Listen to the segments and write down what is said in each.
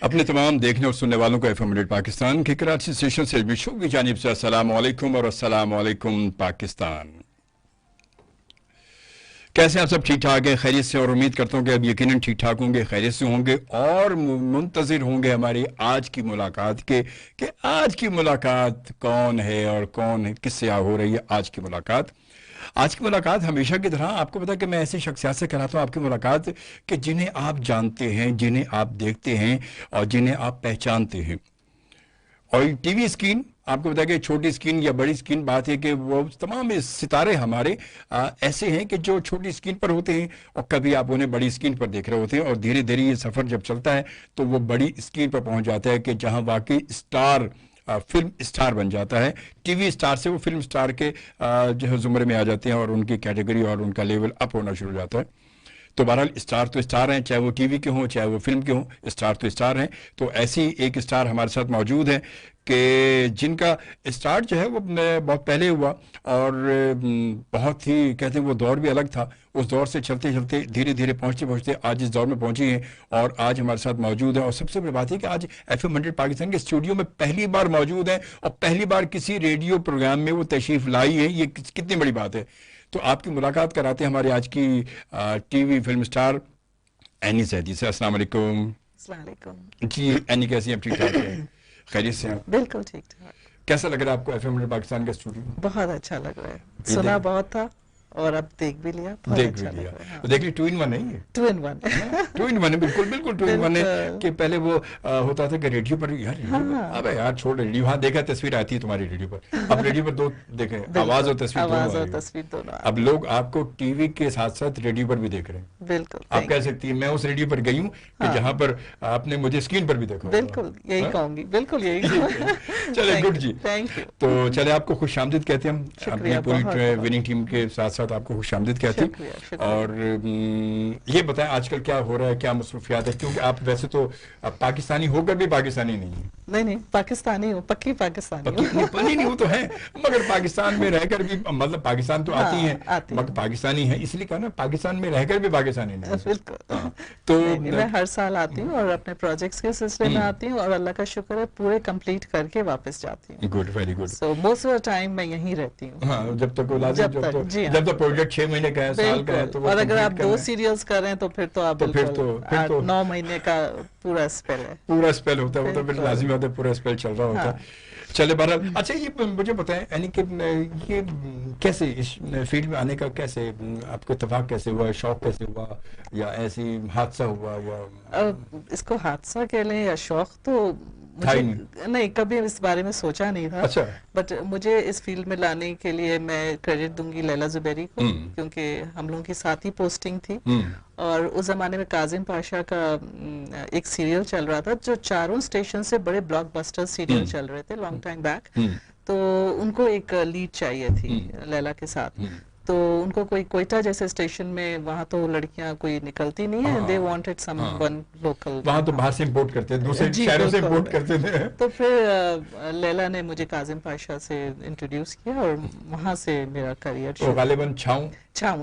अपने तमाम देखने और सुनने वालों को एफएम रेडियो पाकिस्तान के कराची स्टेशन से विशु की जानिब से अस्सलाम वालेकुम और अस्सलाम वालेकुम पाकिस्तान। कैसे आप सब ठीक ठाक हैं, खैरियत से, और उम्मीद करता हूँ कि अब यकीनन ठीक ठाक होंगे, खैरियत से होंगे और मुंतज़िर होंगे हमारी आज की मुलाकात के कि आज की मुलाकात कौन है और कौन है, किससे हो रही है आज की मुलाकात। आज की मुलाकात हमेशा की तरह आपको पता है कि मैं ऐसी शख्सियत से कराता हूँ आपकी मुलाकात कि जिन्हें आप जानते हैं, जिन्हें आप देखते हैं और जिन्हें आप पहचानते हैं। और टीवी स्क्रीन आपको पता है कि छोटी स्क्रीन या बड़ी स्क्रीन, बात है कि वो तमाम सितारे हमारे ऐसे हैं कि जो छोटी स्क्रीन पर होते हैं और कभी आप उन्हें बड़ी स्क्रीन पर देख रहे होते हैं और धीरे धीरे ये सफ़र जब चलता है तो वो बड़ी स्क्रीन पर पहुंच जाता है कि जहां वाकई स्टार फिल्म स्टार बन जाता है। टीवी स्टार से वो फिल्म स्टार के जो है ज़ुमरे में आ जाते हैं और उनकी कैटेगरी और उनका लेवल अप होना शुरू हो जाता है। तो बहरहाल स्टार तो स्टार हैं, चाहे वो टीवी के हों चाहे वो फिल्म के हों, स्टार तो स्टार हैं। तो ऐसी एक स्टार हमारे साथ मौजूद है कि जिनका स्टार्ट जो है वो बहुत पहले हुआ और बहुत ही कहते हैं वो दौर भी अलग था। उस दौर से चलते चलते धीरे धीरे पहुंचते पहुंचते आज इस दौर में पहुंची हैं और आज हमारे साथ मौजूद है। और सबसे बड़ी बात है कि आज एफएम 100 पाकिस्तान के स्टूडियो में पहली बार मौजूद है और पहली बार किसी रेडियो प्रोग्राम में वो तशरीफ लाई है। ये कितनी बड़ी बात है। तो आपकी मुलाकात कराते हैं हमारे आज की टीवी फिल्म स्टार एनी सैदी से। अस्सलाम वालेकुम। अस्सलाम वालेकुम। जी एनी, कैसी हैं? ठीक ठाक हैं? खैरियत से हैं? बिल्कुल ठीक ठाक। कैसा लग रहा है आपको एफएम पाकिस्तान का स्टूडियो? बहुत अच्छा लग रहा है, सुना बहुत था और अब देख भी लिया, बहुत देख अच्छा भी लिया। लग रहा है। हाँ। तो देख ली 2 in 1 है ये। 2 in 1 2 in 1 है, बिल्कुल बिल्कुल 2 in 1 है बिल्कुल। कि पहले वो होता था कि रेडियो पर यार रेडियो पर, हाँ। अबे यार छोड़, रेडियो हाँ देखा, तस्वीर आती है तुम्हारी रेडियो पर। अब रेडियो पर 2 देखें, आवाज और तस्वीर दोनों आवाज आ और रही है। तस्वीर दोनों अब लोग आपको टीवी के साथ साथ रेडियो पर भी देख रहे हैं। बिल्कुल। आप कह सकती हैं मैं उस रेडियो पर गई हूँ कि हाँ। जहाँ पर आपने मुझे स्क्रीन पर भी देखा होगा। बिल्कुल यही हाँ? कहूंगी, बिल्कुल यही चले Thank गुड you, जी। Thank you. तो चले आपको खुशामदीद कहते हैं हम अपनी शुक्रिया, पूरी बहुत बहुत। विनिंग टीम के साथ साथ आपको खुशामदीद कहते हैं। शुक्रिया, शुक्रिया। और ये बताएं आजकल क्या हो रहा है, क्या मसरूफियात है, क्योंकि आप वैसे तो पाकिस्तानी होकर भी पाकिस्तानी नहीं है। नहीं पाकिस्तानी हूँ, पक्की पाकिस्तानी हूँ। पनी नहीं, वो तो है, मगर पाकिस्तान में रहकर भी, मतलब पाकिस्तान तो आती है आती मगर पाकिस्तानी है, इसलिए कहा ना पाकिस्तान में रहकर भी पाकिस्तानी नहीं है। बिल्कुल। हाँ, तो नहीं, मैं हर साल आती हूँ और अपने प्रोजेक्ट्स के सिलसिले में आती हूँ और अल्लाह का शुक्र है पूरे कंप्लीट करके वापस जाती हूँ। Good, very good. So most of the time मैं यहीं रहती हूँ। हाँ, जब तक वो लाजिम, जब तक, जी हाँ। जब तक प्रोजेक्ट 6 महीने का है, साल का है, तो वो और अगर आप complete 2 करना है। सीरियल्स कर रहे हैं तो फिर तो आप तो फिर बिल्कुल तो 9 महीने का पूरा स्पेल है। पूरा स्पेल होता है, वो तो फिर बिल्कुल। लाजिमी होता है, पूरा स्पेल चल रहा होता हाँ। है। चले बहरहाल, अच्छा ये मुझे बताएं यानी कि ये कैसे इस फील्ड में आने का कैसे आपको इत्तेफाक कैसे हुआ, शौक कैसे हुआ, या ऐसी हादसा हुआ इसको हादसा कह लें या शौक, तो था ही मुझे नहीं, कभी इस बारे में सोचा नहीं था। अच्छा। बट मुझे इस फील्ड में लाने के लिए मैं क्रेडिट दूंगी लैला जुबैरी को, क्योंकि हम लोगों की साथ ही पोस्टिंग थी और उस जमाने में काजिम पाशा का एक सीरियल चल रहा था जो चारों स्टेशन से बड़े ब्लॉकबस्टर सीरियल चल रहे थे लॉन्ग टाइम बैक। तो उनको एक लीड चाहिए थी लैला के साथ। तो उनको कोई कोयटा जैसे स्टेशन में, वहाँ तो लड़कियां कोई निकलती नहीं है, दे वांटेड समवन लोकल। वहाँ तो बाहर से इंपोर्ट करते हैं, दूसरे जी, शहरों से बिल्कुल। इंपोर्ट करते थे। तो फिर लैला ने मुझे काजिम पाशा से इंट्रोड्यूस किया और वहाँ से मेरा करियर तो गालिबन छाऊं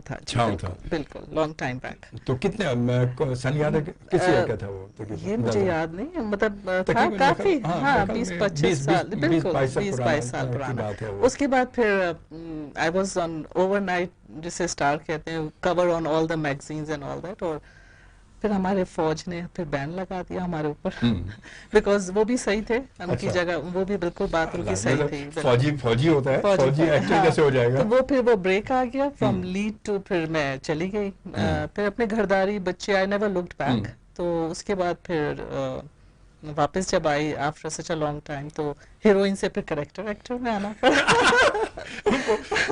था। छाऊं था। बिल्कुल लॉन्ग टाइम बैक। तो कितने सन याद है किस ईयर का था वो? तो ये मुझे याद नहीं, मतलब था तकरीबन काफी, हाँ, हाँ, मेरे ख्याल 20-25 साल, 20 बिल्कुल 22 22 साल की पुराना। बात है वो। उसके बाद फिर आई वाज ऑन ओवरनाइट, जिसे स्टार कहते हैं, cover on all the magazines and all that. और फिर हमारे फौज ने फिर बैन लगा दिया हमारे ऊपर, बिकॉज वो भी सही थे उनकी जगह, वो भी बिल्कुल बात उनकी सही थी। फौजी होता है, फौजी एक्टर हाँ, कैसे हो जाएगा? तो वो फिर वो ब्रेक आ गया फ्रॉम लीड टू, फिर मैं चली गई। फिर अपने घरदारी, बच्चे, आई नेवर लुक्ड बैक। तो उसके बाद फिर वापस जब आई after such a long time, तो हीरोइन से फिर करेक्टर एक्टर में आना पड़ा।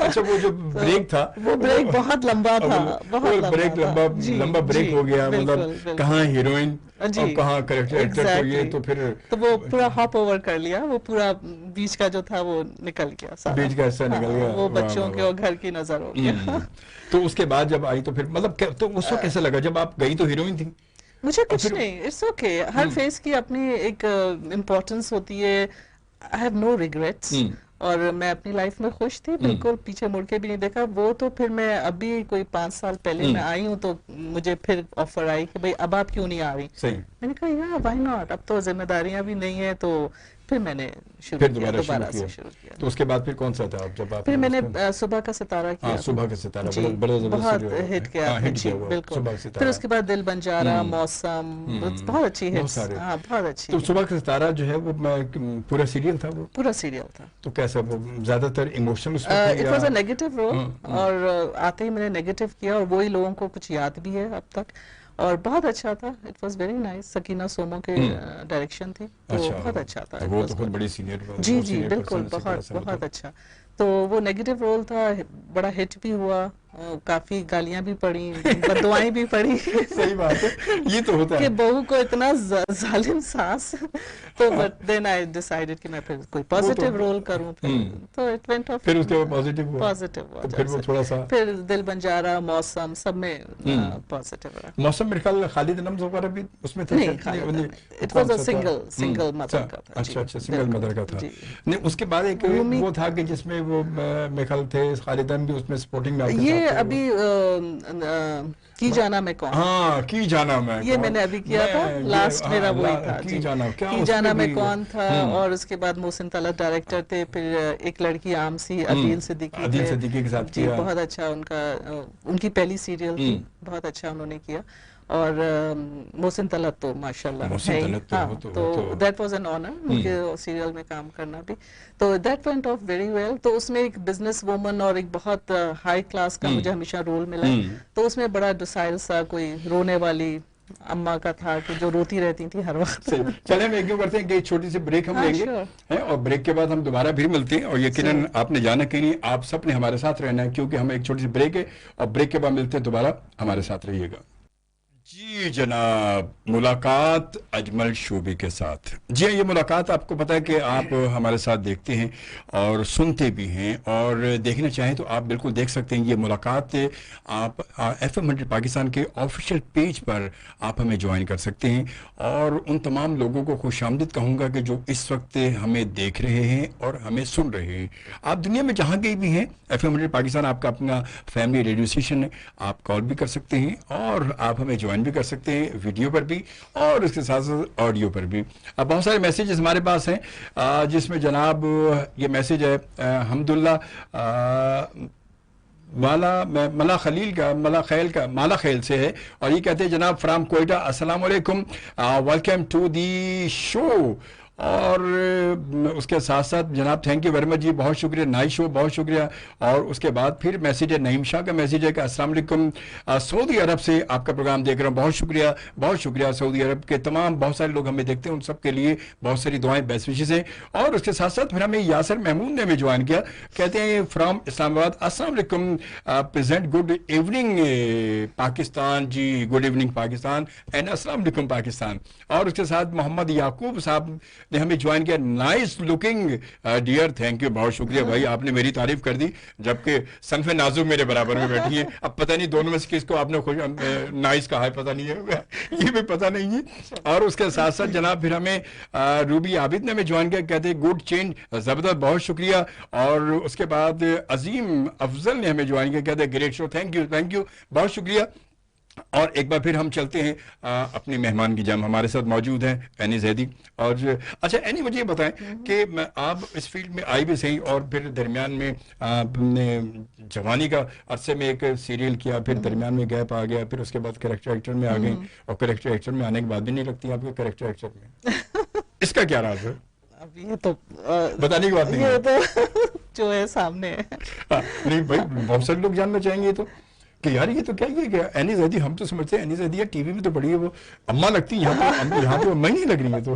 अच्छा, वो जो ब्रेक था, वो ब्रेक बहुत लंबा था, बहुत ब्रेक लंबा ब्रेक हो गया, मतलब कहाँ हीरोइन और कहाँ करेक्टर एक्टर, तो ये तो फिर तो वो पूरा हॉप ओवर कर लिया, वो पूरा बीच का जो था वो निकल गया सारा, बीच का हिस्सा निकल गया, वो बच्चों के और घर की नजर हो गया। तो उसके बाद जब आई तो फिर मतलब तो उसको कैसा लगा जब आप गई? तो हीरोइन थी। मुझे कुछ नहीं, इट्स ओके, हर फेस की अपनी एक इम्पोर्टेंस होती है। I have no regrets. और मैं अपनी लाइफ में खुश थी, बिल्कुल पीछे मुड़ के भी नहीं देखा। वो तो फिर मैं अभी कोई 5 साल पहले मैं आई हूँ, तो मुझे फिर ऑफर आई कि भाई अब आप क्यों नहीं आ रही। सही। मैंने कहा यार व्हाई नॉट, अब तो जिम्मेदारियां भी नहीं है, तो फिर मैंने फिर दोबारा से शुरू किया। तो उसके बाद फिर कौन सा था आप जब आप? फिर मैंने सुबह का सितारा किया। हाँ, सुबह का सितारा बड़ा बहुत हिट किया, बिल्कुल। फिर उसके बाद दिल बंजारा, मौसम, बहुत अच्छी हिट्स। हाँ, बहुत अच्छी। तो सुबह का सितारा जो है वो पूरा सीरियल था? वो पूरा सीरियल था। तो कैसा, वो ज्यादातर emotional? It was a negative role, और आते ही मैंने नेगेटिव किया, और वही लोगों को कुछ याद भी है अब तक, और बहुत अच्छा था। It was very nice. Sakina सोमो के डायरेक्शन थी, तो बहुत अच्छा था। तो वो तो बहुत बड़ी सीनियर, जी बिल्कुल, बहुत अच्छा। तो वो नेगेटिव रोल था, बड़ा हिट भी हुआ, काफी गालियां भी पड़ी, बददुआएं भी पड़ी। सही बात है, ये तो होता है कि बहू को इतना जालिम सास। तो बट देन आई डिसाइडेड कि मैं फिर कोई पॉजिटिव रोल करूं, तो इट वेंट ऑफ। फिर उसके बाद पॉजिटिव हुआ। तो फिर वो थोड़ा सा, फिर दिल बंजारा, मौसम, सब में पॉजिटिव रहा। मौसम मेरे ख्याल खालिद नम्स वगैरह भी उसमें थे? नहीं, it was a single mother का था। अच्छा, सिंगल मदर का था। नहीं, उसके बाद एक वो था कि जिसमें वो मेरे ख्याल थे खालिदन भी उसमें सपोर्टिंग में। ये अभी की जाना मैं कौन। हाँ, की जाना मैं, ये मैंने अभी किया था, लास्ट मेरा वही था। की जाना मैं कौन था, और उसके बाद मोहसिन तलत डायरेक्टर थे, फिर एक लड़की आम सी अदील सिद्दीकी के साथ किया। बहुत अच्छा उनकी पहली सीरियल थी, बहुत अच्छा उन्होंने किया। और मोहसिन तलत तो माशाल्लाह है। तो दैट वाज एन ऑनर उनके सीरियल में काम करना भी। तो that went of very well. तो उसमें एक बिजनेस वुमन और एक बहुत हाई क्लास का मुझे हमेशा रोल मिला। तो उसमें बड़ा डोसाइल सा, कोई रोने वाली अम्मा का था कि जो रोती रहती थी हर वक्त। चले, हम एक क्यों करते हैं कि छोटी सी ब्रेक हम लेंगे हैं, और ब्रेक के बाद हम दोबारा फिर मिलते हैं। और यकीनन आपने जाना कि नहीं, आप सबने हमारे साथ रहना है, क्योंकि हम एक छोटी सी ब्रेक है, और ब्रेक के बाद मिलते हैं दोबारा। हमारे साथ रहिएगा। जी जनाब, मुलाकात अजमल शोबी के साथ। जी ये मुलाकात, आपको पता है कि आप हमारे साथ देखते हैं और सुनते भी हैं, और देखना चाहें तो आप बिल्कुल देख सकते हैं। ये मुलाकात आप FM 100 पाकिस्तान के ऑफिशियल पेज पर आप हमें ज्वाइन कर सकते हैं। और उन तमाम लोगों को खुशामदीद कहूँगा कि जो इस वक्त हमें देख रहे हैं और हमें सुन रहे हैं। आप दुनिया में जहाँ कहीं भी हैं, FM 100 पाकिस्तान आपका अपना फैमिली रेडियो स्टेशन है। आप कॉल भी कर सकते हैं, और आप हमें ज्वाइन भी कर सकते हैं, वीडियो पर भी और उसके साथ साथ ऑडियो पर भी। अब बहुत सारे मैसेजेस हमारे पास हैं, जिसमें जनाब ये मैसेज है हमदुल्ला माला खैल से है, और ये कहते हैं जनाब फ्राम कोयटा, अस्सलाम वालेकुम, वेलकम टू दी शो। और उसके साथ साथ जनाब थैंक यू वेरी मच जी, बहुत शुक्रिया, नाइस शो, बहुत शुक्रिया। और उसके बाद फिर मैसेज है, नईम शाह का मैसेज है कि अस्सलाम वालेकुम, सऊदी अरब से आपका प्रोग्राम देख रहा हूँ, बहुत शुक्रिया, बहुत शुक्रिया। सऊदी अरब के तमाम बहुत सारे लोग हमें देखते हैं, उन सब के लिए बहुत सारी दुआएं, बेस्ट विशेस हैं। और उसके साथ साथ फिर हमें यासर महमूद ने हमें ज्वाइन किया, कहते हैं फ्राम इस्लामाबाद, अस्सलाम वालेकुम, present good evening Pakistan ji, good evening Pakistan and अस्सलाम वालेकुम पाकिस्तान। और उसके साथ मोहम्मद याकूब साहब ने हमें ज्वाइन किया, nice looking dear, thank you, बहुत शुक्रिया भाई, आपने मेरी तारीफ कर दी, जबकि सनफे नाजू मेरे बराबर में बैठी है। अब पता नहीं दोनों में से किसको आपने नाइस कहा है, पता नहीं है, ये भी पता नहीं है। और उसके साथ साथ जनाब फिर हमें रूबी आबिद ने हमें ज्वाइन किया, कहते हैं गुड चेंज, जबरदस्त, बहुत शुक्रिया। और उसके बाद अजीम अफजल ने हमें ज्वाइन किया, कहते हैं ग्रेट शो, थैंक यू, बहुत शुक्रिया। और एक बार फिर हम चलते हैं अपने मेहमान की जम, हमारे साथ मौजूद हैं एनी जैदी। और अच्छा एनी, मुझे ये बताएं कि आप इस फील्ड में आई भी सही, और फिर दरमियान में आपने जवानी का अरसे में एक सीरियल किया, फिर दरमियान में गैप आ गया, फिर उसके बाद कैरेक्टर एक्टर में आ गई, और कैरेक्टर एक्टर में आने के बाद भी नहीं लगती आपको कैरेक्टर एक्टर में। इसका क्या राज है? अब ये तो बताने की बात नहीं, ये तो जो है सामने है। नहीं भाई, बहुत सारे लोग जानना चाहेंगे तो कि यार ये तो क्या, ये क्या एनी जैदी, हम तो समझते हैं एनी जैदी है टीवी में तो बड़ी है, वो अम्मा लगती है, यहाँ पे अम्मा ही नहीं लग रही है। तो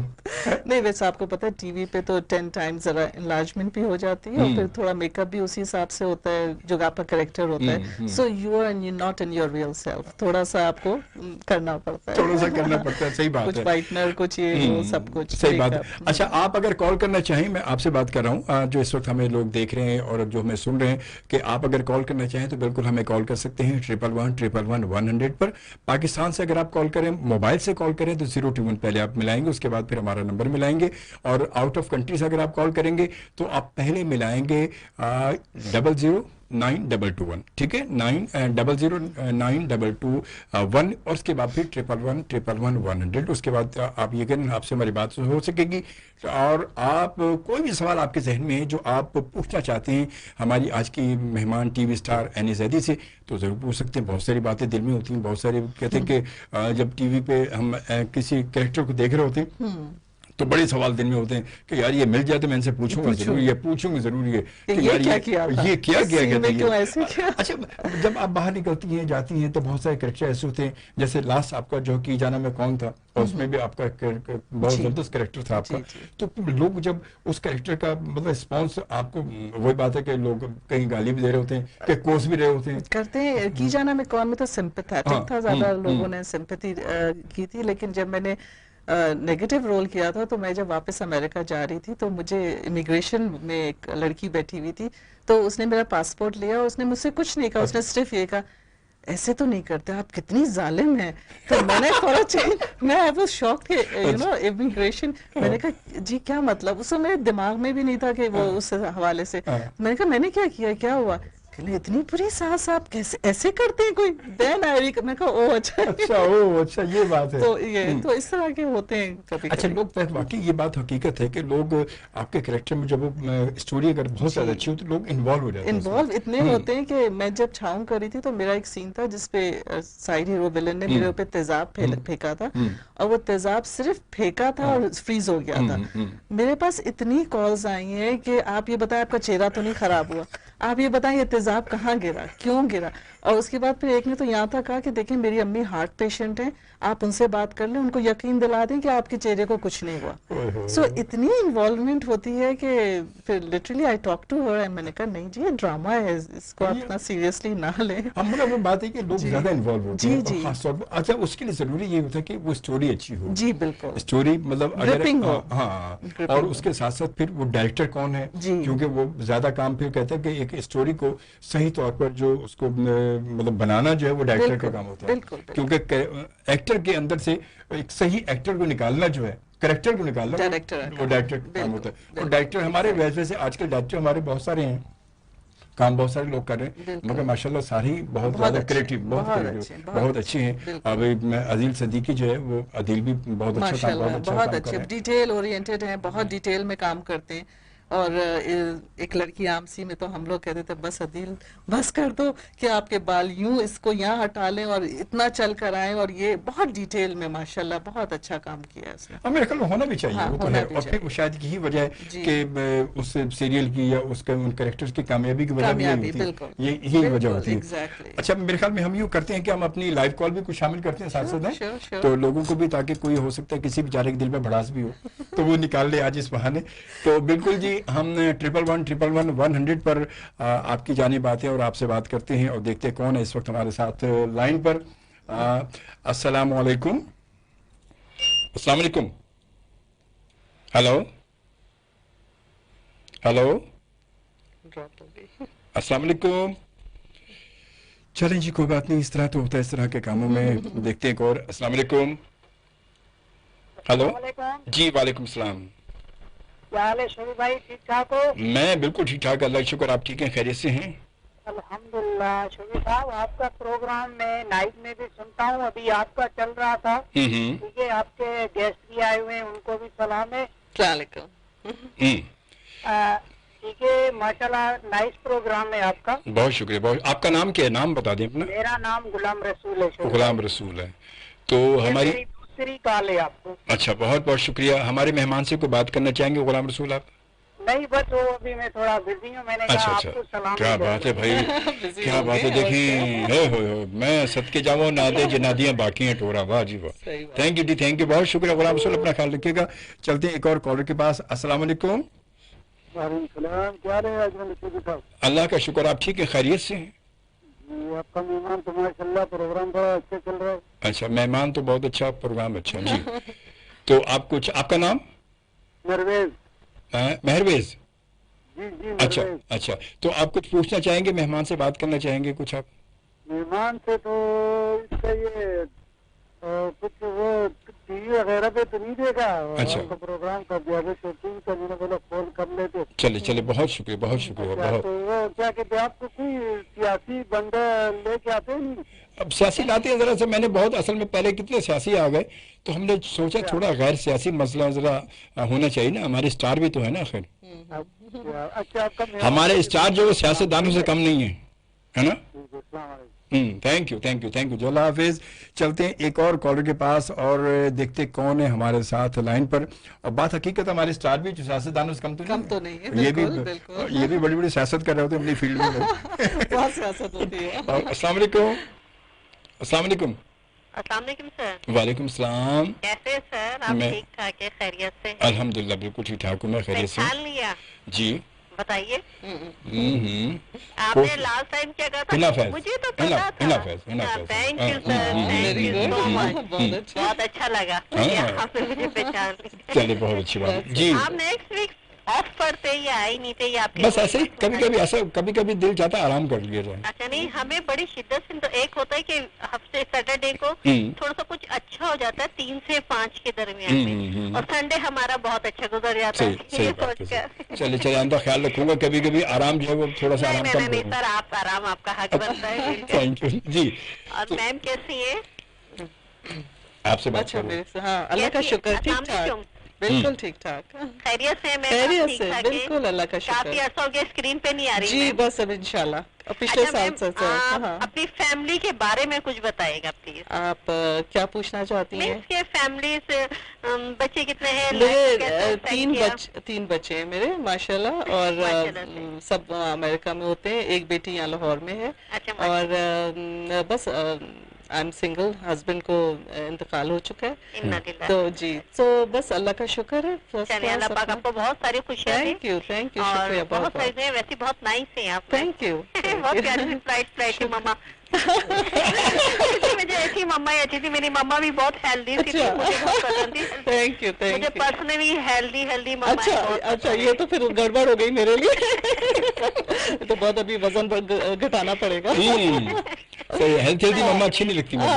नहीं, वैसे आपको पता है टीवी पे तो 10 टाइम्स जरा इनलार्जमेंट भी हो जाती है, और फिर थोड़ा मेकअप भी उसी हिसाब से होता है जो आपका कैरेक्टर होता है। So you are not in your real self, थोड़ा सा आपको करना पड़ता है, थोड़ा सा करना पड़ता है। सही बात है, कुछ वाइटनर, कुछ ये सब कुछ, सही बात है। अच्छा, आप अगर कॉल करना चाहें, मैं आपसे बात कर रहा हूँ जो इस वक्त हमें लोग देख रहे हैं और जो हमें सुन रहे हैं, कि आप अगर कॉल करना चाहें तो बिल्कुल हमें कॉल कर सकते हैं। हैं 11111 पर। पाकिस्तान से अगर आप कॉल करें, मोबाइल से कॉल करें तो 021 पहले आप मिलाएंगे, उसके बाद फिर हमारा नंबर मिलाएंगे। और आउट ऑफ कंट्री से अगर आप कॉल करेंगे तो आप पहले मिलाएंगे 009221, ठीक है, 009221, और उसके बाद फिर 11111 उसके बाद आप यकीन आपसे हमारी बात हो सकेगी। और आप कोई भी सवाल आपके जहन में है जो आप पूछना चाहते हैं हमारी आज की मेहमान टीवी स्टार एनी जैदी से, तो ज़रूर पूछ सकते हैं। बहुत सारी बातें दिल में होती हैं, बहुत सारे कहते हैं कि जब टीवी पे हम किसी कैरेक्टर को देख रहे होते हैं तो बड़े सवाल दिल में होते हैं कि यार ये मिल जाए तो मैं इनसे पूछूंगा जरूर, ये पूछूंगी जरूर ये कि यार क्या किया था? ये क्या किया गया था, क्यों ऐसे किया? अच्छा, जब आप बाहर निकलती हैं जाती हैं तो बहुत सारे कैरेक्टर ऐसे होते हैं, जैसे लास्ट आपका जो की जाना में कौन था, और उसमें भी आपका बहुत जबरदस्त कैरेक्टर था आपका। तो लोग जब उस कैरेक्टर का मतलब रिस्पॉन्स आपको, वही बात है कि लोग कहीं गाली भी दे रहे होते हैं कि कोस भी रहे होते हैं करते हैं। की जाना में कौन में तो सिंपैथेटिक था, ज्यादा लोगों ने सिंपैथी की थी, लेकिन जब मैंने नेगेटिव रोल किया था तो मैं जब वापस अमेरिका जा रही थी तो मुझे इमिग्रेशन में एक लड़की बैठी हुई थी, तो उसने मेरा पासपोर्ट लिया, उसने मुझसे कुछ नहीं कहा, उसने सिर्फ ये कहा ऐसे तो नहीं करते आप, कितनी जालिम है। तो मैंने थोड़ा मैं I was shocked you know immigration. मैंने कहा जी क्या मतलब, उस समय मेरे दिमाग में भी नहीं था कि वो उस हवाले से। मैंने कहा मैंने क्या किया, क्या हुआ, इतनी बुरी सास आप कैसे ऐसे करते हैं कोई। देन आई मैं कहा ओ अच्छा अच्छा ये बात है। तो ये तो इस तरह के होते हैं कभी। अच्छा, लोग वाकई ये बात हकीकत है कि लोग आपके कैरेक्टर में जब स्टोरी अगर बहुत ज्यादा अच्छी हो तो लोग इन्वॉल्व हो जाते हैं, इन्वॉल्व इतने होते हैं कि मैं जब छाऊं कर रही थी तो मेरा एक सीन था जिसपे साइड हीरो विलन ने मेरे ऊपर तेजाब फेंका था, और वो तेजाब सिर्फ फेंका था और फ्रीज हो गया था। मेरे पास इतनी कॉल्स आई हैं कि आप ये बताएं आपका चेहरा तो नहीं खराब हुआ, आप ये बताएं ये तेजाब कहाँ गिरा, क्यों गिरा। और उसके बाद फिर एक ने तो यहाँ तक कहा कि देखिए मेरी अम्मी हार्ट पेशेंट है, आप उनसे बात कर लें, उनको यकीन दिला दें कि आपके चेहरे को कुछ नहीं हुआ। सो इतनी इन्वॉल्वमेंट होती है कि फिर literally I talk to her and मैंने कहा नहीं जी ये ड्रामा है, इसको आप इतना सीरियसली ना लें। मतलब वो बात है कि लोग ज्यादा इन्वॉल्व होते हैं जी। अच्छा, उसके लिए जरूरी ये होता है कि वो स्टोरी अच्छी हो जी, बिल्कुल स्टोरी मतलब अगर हाँ, और उसके साथ साथ फिर वो डायरेक्टर कौन है, क्योंकि वो ज्यादा काम फिर कहते हैं कि एक स्टोरी को सही तौर पर जो उसको मतलब बनाना जो है वो डायरेक्टर का काम होता है, क्योंकि एक्टर के अंदर से एक सही एक्टर को निकालना जो है, करेक्टर को निकालना वो डायरेक्टर का काम होता है। और डायरेक्टर हमारे वैसे से आजकल डायरेक्टर हमारे बहुत सारे हैं, काम बहुत सारे लोग कर रहे हैं, मगर माशाल्लाह सारे ही बहुत ज्यादा क्रिएटिव, बहुत अच्छे हैं। अभी मैं अदील सदीकी जो है वो अदील भी बहुत अच्छा काम, बहुत अच्छे डिटेल ओरिएंटेड हैं, बहुत डिटेल में काम करते हैं। और एक लड़की आमसी में तो हम लोग कहते थे बस अदील बस कर दो कि आपके बाल यूं इसको यहाँ हटा लें और इतना चल कर आए, और ये बहुत डिटेल में माशाल्लाह बहुत अच्छा काम किया उसने। हाँ, मेरे ख्याल में होना भी चाहिए, हाँ, वो तो है। और फिर शायद यही वजह है कि उस सीरियल की या उसके उन कैरेक्टर्स की कामयाबी की वजह यही वजह होती है। अच्छा, मेरे ख्याल में हम यूँ करते हैं कि हम अपनी लाइव कॉल भी कुछ शामिल करते हैं साथ साथ, तो लोगों को भी, ताकि कोई हो सकता है किसी बेचारे के दिल में भड़ास भी हो तो वो निकाल ले आज इस बहाने। तो बिल्कुल जी, हम 11111 पर आपकी जानी बातें और आपसे बात करते हैं और देखते हैं कौन है इस वक्त हमारे साथ लाइन पर। अस्सलाम वालेकुम। अस्सलाम वालेकुम। हेलो हेलो, अस्सलाम वालेकुम। चलें जी, कोई बात नहीं, इस तरह तो होता है इस तरह के कामों में। देखते हैं और। अस्सलाम वालेकुम। हेलो जी, वालेकुम सलाम। क्या हाल है शोभी भाई, ठीक ठाक हो? मैं बिल्कुल ठीक ठाक, अल्लाह का शुक्र। आप ठीक हैं, खैरियत से हैं? अल्हम्दुलिल्लाह। शोभी साहब, आपका प्रोग्राम मैं नाइट में भी सुनता हूँ, अभी आपका चल रहा था, ठीक है, आपके गेस्ट भी आए हुए हैं, उनको भी सलाम है। ठीक है, माशाल्लाह नाइस प्रोग्राम है आपका। बहुत शुक्रिया, बहुत। आपका नाम क्या है, नाम बता दें अपना। मेरा नाम गुलाम रसूल है। गुलाम रसूल है, तो हमारी दूसरी कॉल है आपको। अच्छा, बहुत बहुत शुक्रिया। हमारे मेहमान से कोई बात करना चाहेंगे गुलाम रसूल आप? नहीं, बस वो अभी मैं थोड़ा बिजी हूँ, मैंने कहा आपको सलाम। क्या बात है भाई, क्या बात है। देखिए मैं सदके जाऊँ ना दे जनादियाँ बाकी हैं टोरा। वाह जी वाह, थैंक यू जी, थैंक यू, बहुत शुक्रिया गुलाम रसूल। अपना ख्याल रखिएगा। चलते हैं एक और कॉलर के पास। अस्सलाम वालेकुम। क्या रहे, अल्लाह का शुक्र, आप ठीक है, खैरियत से हैं? आपका मेहमान तो माशाल्लाह प्रोग्राम बड़ा अच्छा चल रहा है। अच्छा, मेहमान तो बहुत अच्छा, प्रोग्राम अच्छा जी। तो आप कुछ, आपका नाम? महरवेज। महरवेज जी जी। अच्छा अच्छा, तो आप कुछ पूछना चाहेंगे, मेहमान से बात करना चाहेंगे कुछ आप? मेहमान थे तो इसका ये कुछ वो टीवी वगैरह पे तो नहीं देखा। अच्छा। आपका प्रोग्राम कर दिया, अभी शूटिंग का मैंने बोला फोन कर लेते। चले चले, बहुत शुक्रिया, बहुत शुक्रिया, अच्छा, बहुत। तो वो क्या कहते हैं, आपको कोई सियासी बंदा लेके आते नहीं? अब सियासी लाते हैं जरा से, मैंने बहुत असल में पहले कितने सियासी आ गए, तो हमने सोचा थोड़ा गैर सियासी मसला जरा होना चाहिए ना, हमारे स्टार भी तो है ना आखिर। अच्छा, आपका हमारे स्टार जो सियासतदानों से कम नहीं है ना। मेहमान thank you, thank you, thank you. जो अल्लाह हाफिज। चलते हैं एक और कॉलर के पास और देखते कौन है हमारे साथ लाइन पर। और बात हकीकत हमारे स्टार भी जो सियासतदानों से कम तो नहीं है। ये भी बड़ी बड़ी सियासत कर रहे होते हैं अपनी फील्ड में। बहुत सियासत होती है। अस्सलाम वालेकुम। अस्सलाम वालेकुम। अस्सलाम वालेकुम सर। वालेकुम सलाम। कैसे सर, आप मैं- ठीक ठाक है, खैरियत से? अल्हम्दुलिल्लाह बिल्कुल ठीक ठाक हूँ मैं, खैरियत से। पहचान लिया? जी। बताइए। आपने आपने लास्ट टाइम क्या कहा था? इनाफ मुझे तो पता था। Enough thank you sir, thank you so much. बहुत अच्छा लगा, आपने मुझे पहचान लिया। चलिए, बहुत अच्छी बात जी। आप नेक्स्ट वीक ऑफ पर थे या आई नहीं थे या आपके? बस ऐसे ही कभी कभी ऐसा, कभी कभी दिल चाहता है आराम कर लिया जाए। अच्छा, नहीं हमें बड़ी शिद्दत से, तो एक होता है कि हफ्ते सैटरडे को थोड़ा सा कुछ अच्छा हो जाता है 3 से 5 के दरमियान में, और संडे हमारा बहुत अच्छा गुजर जाता है। सही ये बात है। सोचकर चलिए चलिए, आइंदा ख्याल रखूंगा, कभी कभी आराम जो है वो थोड़ा सा नहीं आराम नहीं कम नहीं करूंगा। सर, आप आराम, आपका हक बनता है। थैंक यू जी। और मैम कैसी है? आपसे बात अच्छा, करूँ। मेरे से, हाँ, अल्लाह का कैसी? शुक्र, ठीक अस्सलाम ठाक, वालेकुम। बिल्कुल ठीक ठाक। खैरियत से? मैं खैरियत ठीक से, ठाक है? बिल्कुल अल्लाह का काफी शुक्र। अर्सा हो गया स्क्रीन पे नहीं आ रही जी मैं। बस अब इंशाल्लाह पिछले अच्छा साल मैम, से आप हाँ। अपनी फैमिली के बारे में कुछ बताइएगा प्लीज। आप क्या पूछना चाहती हैं? मीन्स के फैमिली से बच्चे कितने हैं? life कैसे मेरे spend किया? तीन बच्चे हैं मेरे माशाल्लाह, और माशाल्लाह से। सब अमेरिका में होते हैं। एक बेटी यहाँ लाहौर में है, अच्छा, और बस आई एम सिंगल, हस्बैंड को इंतकाल हो चुका है, इन्ना लिल्लाह। तो जी, तो बस अल्लाह का शुक्र है। चलिए, अल्लाह पाक आपको बहुत सारी खुशियाँ दे। थैंक यू, थैंक यू, और शुक्रिया बहुत बहुत सारी बहुत, हैं, वैसे बहुत नाइस हैं आप। Thank you. बहुत प्यारी फ्लाइट थी मम्मा। मुझे ऐसी मम्मा ही अच्छी थी। मेरी मम्मा भी बहुत हेल्दी थी, अच्छा। मुझे बहुत पसंद थी। थैंक यू, थैंक मुझे यू। पर्सनली हेल्दी मम्मा अच्छा अच्छा, ये तो फिर गड़बड़ हो गई मेरे लिए। तो बहुत अभी वजन घटाना पड़ेगा। सही, हेल्थी मम्मा अच्छी नहीं लगती मुझे।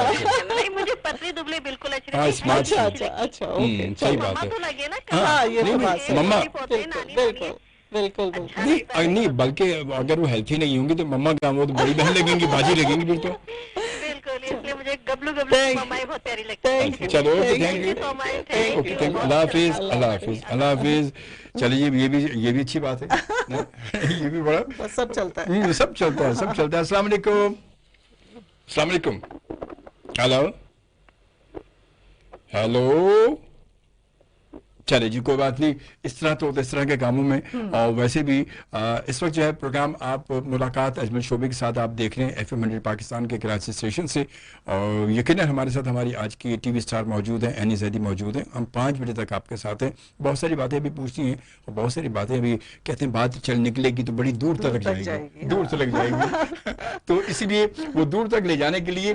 नहीं, मुझे पतली दुबली बिल्कुल अच्छी हाँ, लगती है। स्मार्ट अच्छा अच्छा अच्छा, ओके, सही मम्मा बात है। तो लगे ना हाँ, ये नहीं, तो नहीं, बात सही है। मम्मा- बिल्कुल बिल्कुल बिल्कुल। नहीं बल्कि अगर वो हेल्थी नहीं होंगी तो मम्मा का वो तो बड़ी बहन लगेंगी, बाजी लगेंगी फिर तो। बिल्कुल, इसलिए मुझे गबलू Thank- मम्माई बहुत प्यारी लगती है। थैंक यू, चलो, okay, thank thank you, you. so much, Thank okay, you. Thank you. अल्लाह हाफिज, अल्लाह हाफिज, अल्लाह हाफिज। चलिए, ये भी अच्छी बात है ना? ये भी बड़ा बस सब चलता है। सब चलता है, सब चलता है। अस्सलाम वालेकुम। अस्सलाम वालेकुम। Hello hello. चले जी, कोई बात नहीं, इस तरह के कामों में। और वैसे भी इस वक्त जो है प्रोग्राम आप मुलाकात अजमल शोबे के साथ आप देख रहे हैं FM 100 पाकिस्तान के कराची स्टेशन से। और यकीनन हमारे साथ हमारी आज की टीवी स्टार मौजूद हैं, एनी जैदी मौजूद हैं। हम 5 बजे तक आपके साथ हैं। बहुत सारी बातें भी पूछती हैं और बहुत सारी बातें भी कहते हैं बात चल निकलेगी तो बड़ी दूर तक जाएगी, दूर तक जाएगी। तो इसीलिए वो दूर तक ले जाने के लिए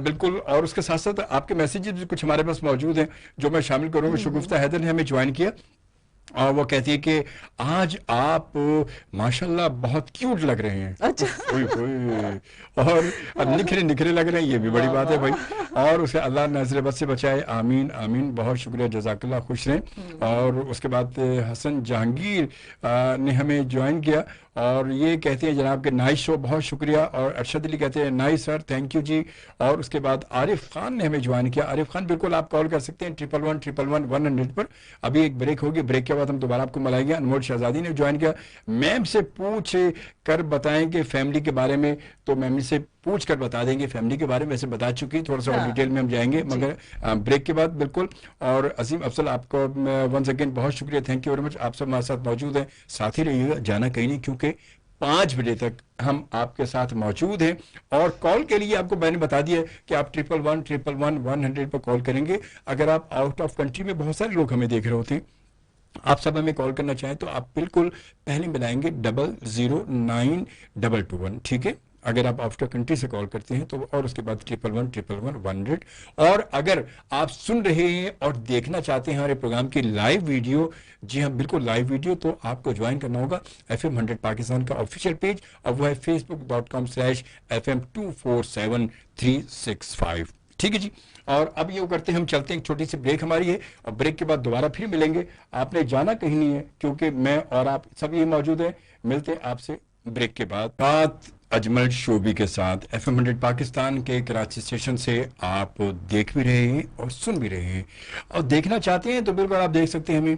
बिल्कुल। और उसके साथ साथ आपके मैसेजेस भी कुछ हमारे पास मौजूद हैं जो मैं शामिल करूँगा। शगुफ्ता हैदर ने हमें ज्वाइन किया और वो कहती है कि आज आप माशाल्लाह बहुत क्यूट लग रहे हैं। अच्छा। और निखरे निखरे लग रहे हैं, ये भी बड़ी बात है भाई। और उसे अल्लाह नजर बद से बचाए, आमीन आमीन। बहुत शुक्रिया, जज़ाकल्लाह, खुश रहें। और उसके बाद हसन जहांगीर ने हमें ज्वाइन किया और ये कहते हैं जनाब के नाइस शो, बहुत शुक्रिया। और अरशद अली कहते हैं नाइस सर, थैंक यू जी। और उसके बाद आरिफ खान ने हमें ज्वाइन किया। आरिफ खान बिल्कुल आप कॉल कर सकते हैं 111-111-100 पर। अभी एक ब्रेक होगी, ब्रेक के बाद हम दोबारा आपको मिलाएंगे। अनमोल शहजादी ने ज्वाइन किया। मैम से पूछ कर बताएंगे फैमिली के बारे में, तो मैम से पूछ कर बता देंगे फैमिली के बारे में। वैसे बता चुकी, थोड़ा सा और डिटेल में हम जाएंगे मगर ब्रेक के बाद बिल्कुल। और असीम अफसल आपको वंस अगेन बहुत शुक्रिया, थैंक यू वेरी मच। आप सब हमारे साथ मौजूद हैं, साथ ही रहिएगा, जाना कहीं नहीं, क्योंकि 5 बजे तक हम आपके साथ मौजूद हैं। और कॉल के लिए आपको मैंने बता दिया कि आप 111-111-100 पर कॉल करेंगे। अगर आप आउट ऑफ कंट्री में, बहुत सारे लोग हमें देख रहे होते हैं, आप सब हमें कॉल करना चाहें तो आप बिल्कुल पहले मिलाएंगे 009221, ठीक है। अगर आप आउट ऑफ कंट्री से कॉल करते हैं तो, और उसके बाद 111-111-100। और अगर आप सुन रहे हैं और देखना चाहते हैं हमारे प्रोग्राम की लाइव वीडियो, जी हाँ बिल्कुल लाइव वीडियो, तो आपको ज्वाइन करना होगा FM 100 पाकिस्तान का ऑफिशियल पेज, और वो है facebook.com/FM247365। ठीक है जी। और अब ये करते हैं, हम चलते हैं, एक छोटी सी ब्रेक हमारी है, और ब्रेक के बाद दोबारा फिर मिलेंगे। आपने जाना कहीं नहीं है, क्योंकि मैं और आप सब ये मौजूद हैं। मिलते हैं आपसे ब्रेक के बाद। बात अजमल शोबी के साथ FM 100 पाकिस्तान के कराची स्टेशन से आप देख भी रहे हैं और सुन भी रहे हैं, और देखना चाहते हैं तो बिल्कुल आप देख सकते हैं हमें।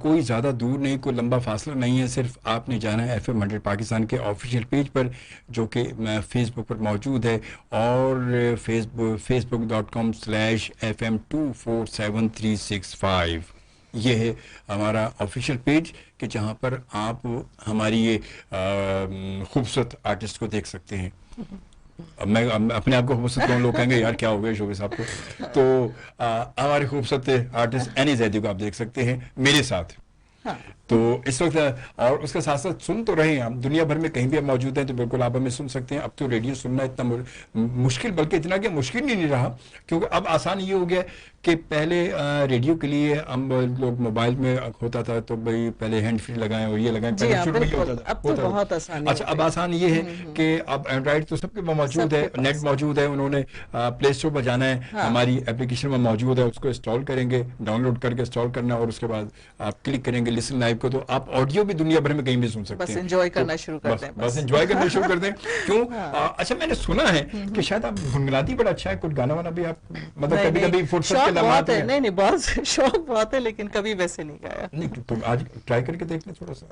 कोई ज़्यादा दूर नहीं, कोई लंबा फासला नहीं है, सिर्फ आपने जाना है FM 100 पाकिस्तान के ऑफिशियल पेज पर, जो कि फेसबुक पर मौजूद है, और facebook.com/FM247365 ये है हमारा ऑफिशियल पेज, कि जहाँ पर आप हमारी ये खूबसूरत आर्टिस्ट को देख सकते हैं। अब मैं अपने आप को खूबसूरत कौन, लोग कहेंगे यार क्या हो गया शोबी साहब को, तो हमारे खूबसूरत आर्टिस्ट एनी जैदी को आप देख सकते हैं मेरे साथ। हाँ। तो इस वक्त, और उसके साथ साथ सुन तो रहे हैं हम, दुनिया भर में कहीं भी आप मौजूद हैं तो बिल्कुल आप हमें सुन सकते हैं। अब तो रेडियो सुनना इतना मुश्किल, बल्कि इतना कि मुश्किल ही नहीं रहा, क्योंकि अब आसान ये हो गया कि पहले रेडियो के लिए हम लोग मोबाइल में होता था तो भाई पहले हैंड फ्री लगाएं और ये लगाएं, पहले शुरू में ये होता था। अब तो बहुत आसान। अच्छा, अब आसान ये है कि अब एंड्रॉइड तो सबके पास मौजूद है, नेट मौजूद है, उन्होंने प्ले स्टोर पर जाना है, हमारी एप्लीकेशन में मौजूद है, उसको इंस्टॉल करेंगे, डाउनलोड करके इंस्टॉल करना, और उसके बाद आप क्लिक करेंगे लिसन लाइव को, तो आप ऑडियो भी दुनिया भर में कहीं भी सुन सकते हैं। बस एंजॉय करना शुरू कर दें, बस एंजॉय करना शुरू कर दें। क्यों? अच्छा, मैंने सुना है कि शायद आप गुनगुनाती बड़ा अच्छा है, कुछ गाना वाना भी आप मतलब कभी-कभी फुर्सत के लम्हात में। नहीं, बहुत शौक बहुत है, लेकिन कभी वैसे नहीं गाया। नहीं तो आज ट्राई करके देख लें थोड़ा सा,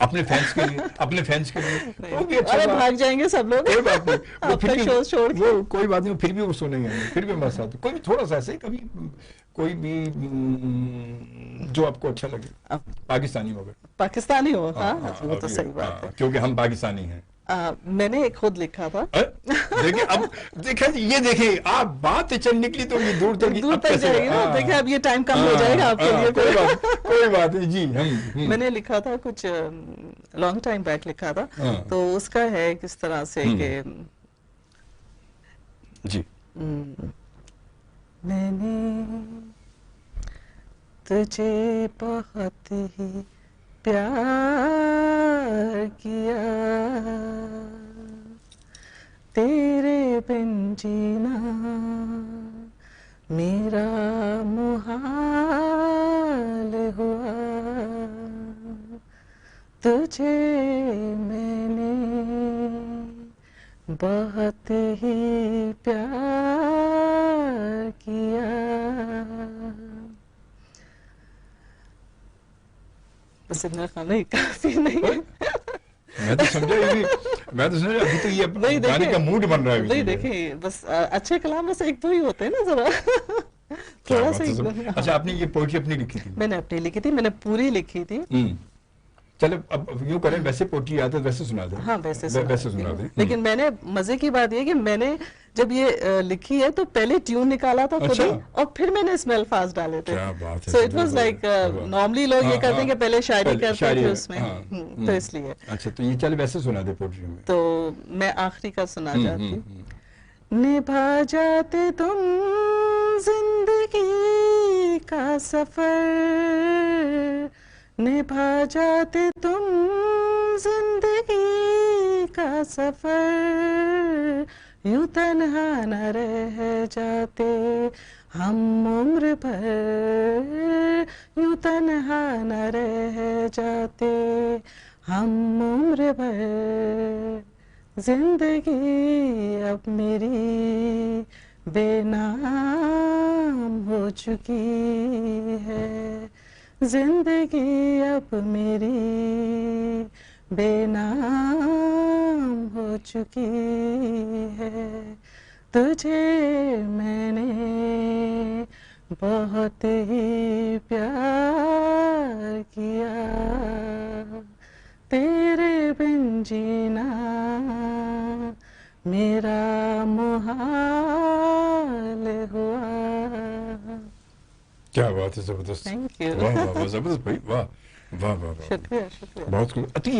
अपने फैंस के लिए, अपने फैंस के लिए। वो भी अच्छा, भाग जाएंगे सब लोग। कोई बात नहीं, वो फिर भी शो छोड़ वो कोई बात नहीं, फिर भी वो सुनेंगे, फिर भी मजा आता। कोई भी थोड़ा सा ऐसे कभी, कोई भी जो आपको अच्छा लगे, पाकिस्तानी हो गए, पाकिस्तानी हो। हाँ, वो तो सही बात है, क्योंकि हम पाकिस्तानी हैं। मैंने एक खुद लिखा था। देखिए अब ये देखिए आप बात चल निकली तो ये दूर तक जाएगी ना। देखिए अब ये टाइम कम हो जाएगा आपके लिए। कोई बात नहीं जी। मैंने लिखा था कुछ लॉन्ग टाइम बैक लिखा था, तो उसका है किस तरह से कि जी, मैंने तुझे बहुत ही प्यार किया, तेरे बिन जीना मेरा मुहाल हुआ, तुझे मैंने बहुत ही प्यार किया। बस इतना खाना ही काफी नहीं है। मैं तो समझा अभी तो ये गाने का मूड बन रहा है। नहीं देखिए, बस अच्छे कलाम बस एक दो ही होते हैं ना, जरा थोड़ा सा। अच्छा, आपने ये पोएट्री अपनी लिखी थी? मैंने अपनी लिखी थी, मैंने पूरी लिखी थी। चलो अब यूँ करें, वैसे पोएट्री याद है वैसे सुना दें। हाँ, वैसे सुना दें। लेकिन मैंने मजे की बात ये कि मैंने जब ये लिखी है तो पहले ट्यून निकाला था खुद ही, और फिर मैंने इसमें अल्फाज डाले थे। So it was like, normally लोग ये करते हैं कि पहले शायरी करते थे उसमें, तो इसलिए। अच्छा, तो ये चल वैसे सुना दे पोएट्री में। तो मैं आखिरी का सुना जाती हूँ। निभा जाते तुम जिंदगी का सफर, निभा जाते तुम जिंदगी का सफर, यूं तन्हा न रह जाते हम उम्र भर, यूं तन्हा न रह जाते हम उम्र भर, जिंदगी अब मेरी बेनाम हो चुकी है, जिंदगी अब मेरी बेनाम हो चुकी है, तुझे मैंने बहुत ही प्यार किया, तेरे बिन जीना मेरा मुहाल हुआ। क्या बात है, जबरदस्त। Thank you. वाह वाह, जबरदस्त भाई, वाह। वाह वाह वाह, शुक्रिया शुक्रिया। बहुत खूब। तो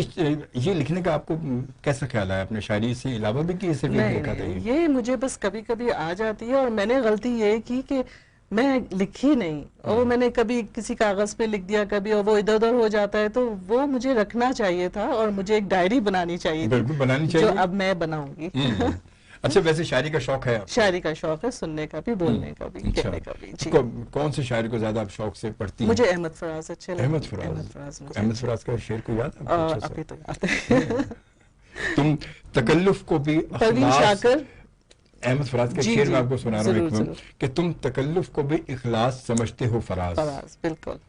ये लिखने का आपको कैसा ख्याल है? आपने शायरी से अलावा भी कि सिर्फ नहीं, लिखा था नहीं, ये मुझे बस कभी कभी आ जाती है, और मैंने गलती ये की कि मैं लिखी नहीं, और मैंने कभी किसी कागज पे लिख दिया कभी, और वो इधर उधर हो जाता है, तो वो मुझे रखना चाहिए था, और मुझे एक डायरी बनानी चाहिए थी, बिल्कुल बनानी चाहिए, जो अब मैं बनाऊंगी। अच्छा, वैसे शायरी का शौक है आपको? शायरी का शौक है, सुनने का भी, बोलने का भी, कहने का भी। जी। कौन से शायरी को ज्यादा आप शौक से पढ़ती हैं? मुझे अहमद फराज अच्छे लगते हैं। अहमद फराज, अहमद फराज का शेर को याद है आपको? अभी तो याद है। तुम तकल्लुफ को भी परवीन शाकर, अहमद फराज के जी, शेर जी, में आपको सुना रहा हूँ जरूर। कि तुम तकल्लुफ को भी इखलास समझते हो फराज, बिल्कुल।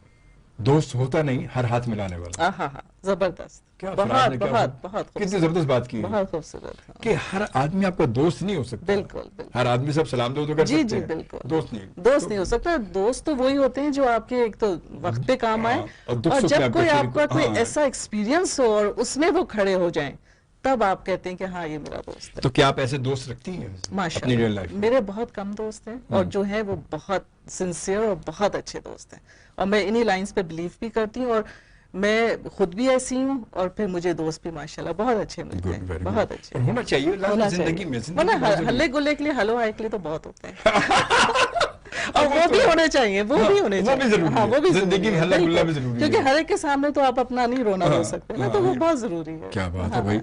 दोस्त होता नहीं हर हाथ मिलाने वाला। हाँ, जबरदस्त, क्या बहुत बहुत बहुत कितनी जबरदस्त बात की है बहुत खूबसूरत कि हर आदमी आपका दोस्त नहीं हो सकता। बिल्कुल। हर आदमी सब सलाम दो तो कर जी सकते जी हैं, बिल्कुल। दोस्त नहीं हो सकता। दोस्त तो वही होते हैं जो आपके एक तो वक्त पे काम आए, और और जब कोई आपका कोई हाँ। ऐसा एक्सपीरियंस हो और उसमें वो खड़े हो जाएं, तब आप कहते हैं कि हाँ ये मेरा दोस्त है। तो क्या आप ऐसे दोस्त रखती हैं अपनी रियल लाइफ? मेरे बहुत कम दोस्त हैं, और जो है वो बहुत सिंसियर और बहुत अच्छे दोस्त हैं, और मैं इन्हीं लाइंस पे बिलीव भी करती हूँ, और मैं खुद भी ऐसी हूँ, और फिर मुझे दोस्त भी माशाल्लाह बहुत अच्छे मिलते हैं, बहुत अच्छे। होना चाहिए जिंदगी में, वरना हल्ले गुल्ले के लिए, हलो हाय के लिए तो बहुत होते हैं। और वो भी होने चाहिए, वो भी होने चाहिए, हाँ वो भी जिंदगी में हल्ला गुल्ला भी जरूरी है, क्योंकि हर एक के सामने तो आप अपना नहीं रोना रो सकते ना, तो वो बहुत जरूरी है। क्या बात है भाई।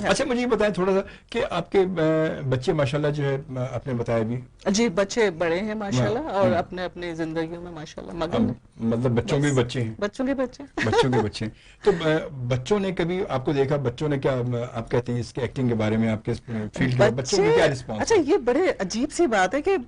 अच्छा, मुझे ये बताएं थोड़ा सा कि आपके बच्चे माशाल्लाह जो है, आपने बताया भी जी, बच्चे बड़े हैं माशाल्लाह, और अपने अपने जिंदगियों में माशाल्लाह मगन, मतलब बच्चों के बच्चे हैं, बच्चों के बच्चे तो बच्चों ने कभी आपको देखा, बच्चों ने क्या आप कहते हैं इसके एक्टिंग के बारे में, आपके फील्ड के बच्चों के क्या रिस्पॉन्स? अच्छा, ये बड़े अजीब सी बात है कि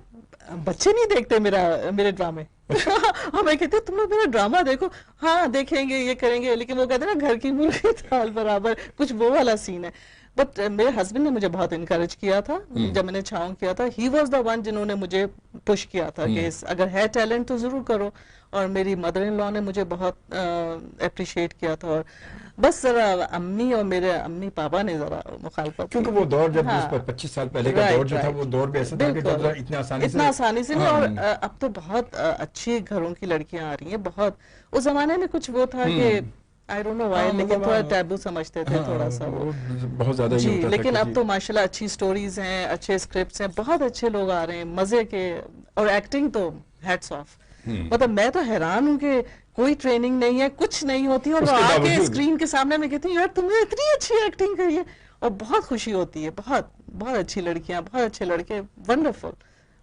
बच्चे नहीं देखते मेरे ड्रामे। हाँ, मैं कहती हूँ तुम लोग मेरा ड्रामा देखो, हाँ देखेंगे, ये करेंगे, लेकिन वो कहते हैं ना घर की मुर्गी दाल बराबर, कुछ वो वाला सीन है। बट मेरे हस्बैंड ने मुझे बहुत इनकरेज किया था जब मैंने छाऊं किया था। ही वॉज द वन जिन्होंने मुझे पुश किया था कि अगर है टैलेंट तो जरूर करो, और मेरी मदर इन लॉ ने मुझे बहुत अप्रिशिएट किया था, और बस जरा अम्मी और मेरे अम्मी पापा ने जरा मुखालफत, क्योंकि वो दौर जब 25 साल पहले का दौर जो था, वो दौर भी ऐसा था कि जब इतना आसानी से नहीं, और अब तो बहुत अच्छी घरों की लड़कियां आ रही हैं, बहुत। उस जमाने में कुछ वो था कि आई डोंट नो व्हाई, लेकिन थोड़ा टैबू समझते थे, थोड़ा सा वो बहुत ज्यादा जी, लेकिन अब तो माशाल्लाह अच्छी स्टोरीज हैं, अच्छे स्क्रिप्ट्स हैं, बहुत अच्छे लोग आ रहे हैं, मजे के, और एक्टिंग तो हैट्स ऑफ। मतलब मैं तो हैरान हूँ कि कोई ट्रेनिंग नहीं है, कुछ नहीं होती, और आके स्क्रीन के सामने मैं कहती हूँ यार तुमने इतनी अच्छी एक्टिंग करी है, और बहुत खुशी होती है। बहुत बहुत अच्छी लड़कियां, बहुत अच्छे लड़के, वंडरफुल,